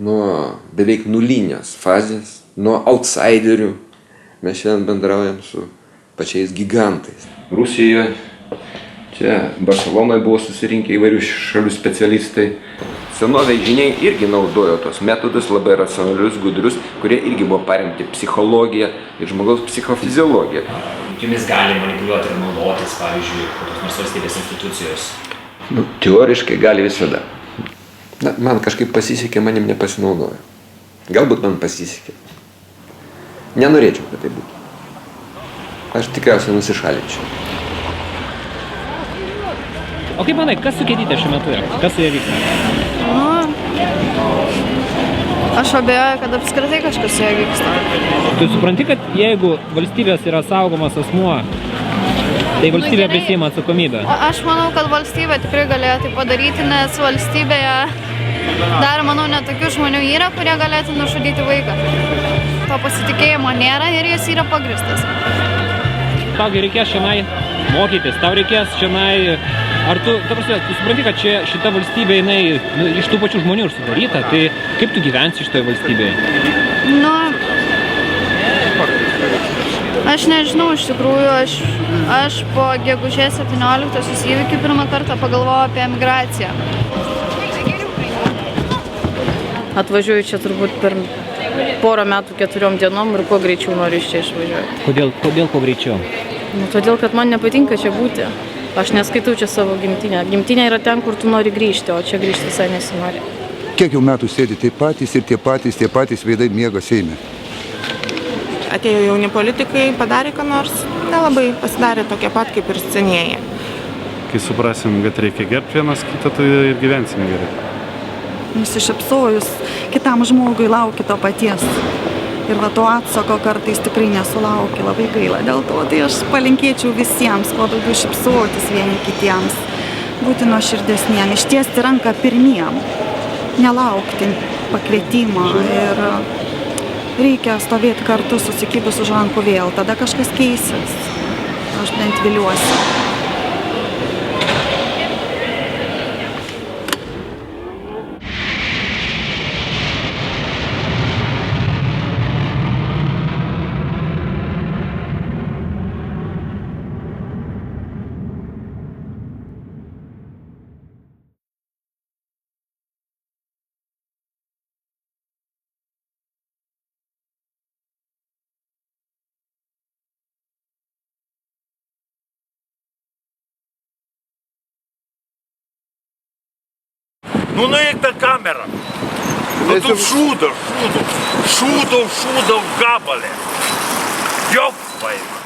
nuo beveik nulinės fazės, nuo outsiderių. Mes šiandien bendraujam su pačiais gigantais. Rusijoje, čia Barcelonoje buvo susirinkę įvairių šalių specialistai. Senoviai žiniai irgi naudojo tos metodus labai racionalius, gudrius, kurie irgi buvo paremti psichologija ir žmogaus psichofiziologija. Jumis gali manipuliuoti ir naudotis, pavyzdžiui, kokios nors valstybės institucijos? Teoriškai gali visada. Man kažkaip pasisekė, manim nepasinaudojo. Galbūt man pasisekė. Nenorėčiau, kad tai būtų. Aš tikriausiai nusišalinčiau. O kaip manai, kas su Kėdyte šiuo metu yra? Kas su ja vyksta? Aš abejoju, kad apskritai kažkas su ja vyksta. Tu supranti, kad jeigu valstybės yra saugomas asmuo, tai valstybė prisiima atsakomybę? Aš manau, kad valstybė tikrai galėjo tai padaryti, nes valstybėje dar, manau, netokių žmonių yra, kurie galėtų nužudyti vaiką. To pasitikėjimo nėra ir jis yra pagristas. Taugi reikės šiandien mokytis, tau reikės šiandien... Ar tu supranti, kad šita valstybė, jinai iš tų pačių žmonių ir sudaryta, tai kaip tu gyvensi šitoje valstybėje? Aš nežinau, iš tikrųjų, aš po gegužės 17-osios įvykių pirmą kartą pagalvojau apie emigraciją. Atvažiuoju čia turbūt per porą metų 4 dienom ir kuo greičiau noriu iš čia išvažiuoti. Kodėl kuo greičiau? Todėl, kad man nepatinka čia būti. Aš neskaitau čia savo gimtinę. Gimtinė yra ten, kur tu nori grįžti, o čia grįžti visai nesinori. Kiek jau metų sėdi tie patys veidai miega Seime? Atėjo jauni politikai, padarė ką nors, nelabai pasidarė tokie pat kaip ir senieji. Kai suprasim, kad reikia gerbti vienas kitą, tai ir gyvensime gerai. Nusišypsojus, kitam žmogui lauki to paties. Ir va to atsako kartais tikrai nesulauki, labai gaila dėl to. Tai aš palinkėčiau visiems, kuo daugiau šypsotis vieni kitiems, būti nuoširdesniem, ištiesti ranką pirmiem, nelaukti pakvietimo ir reikia stovėti kartu susikibus už rankų vėl, tada kažkas keisis. Aš bent viliuosi. Ну nueik tą kamerą. Nu tu šūdau gabalė. Jopai.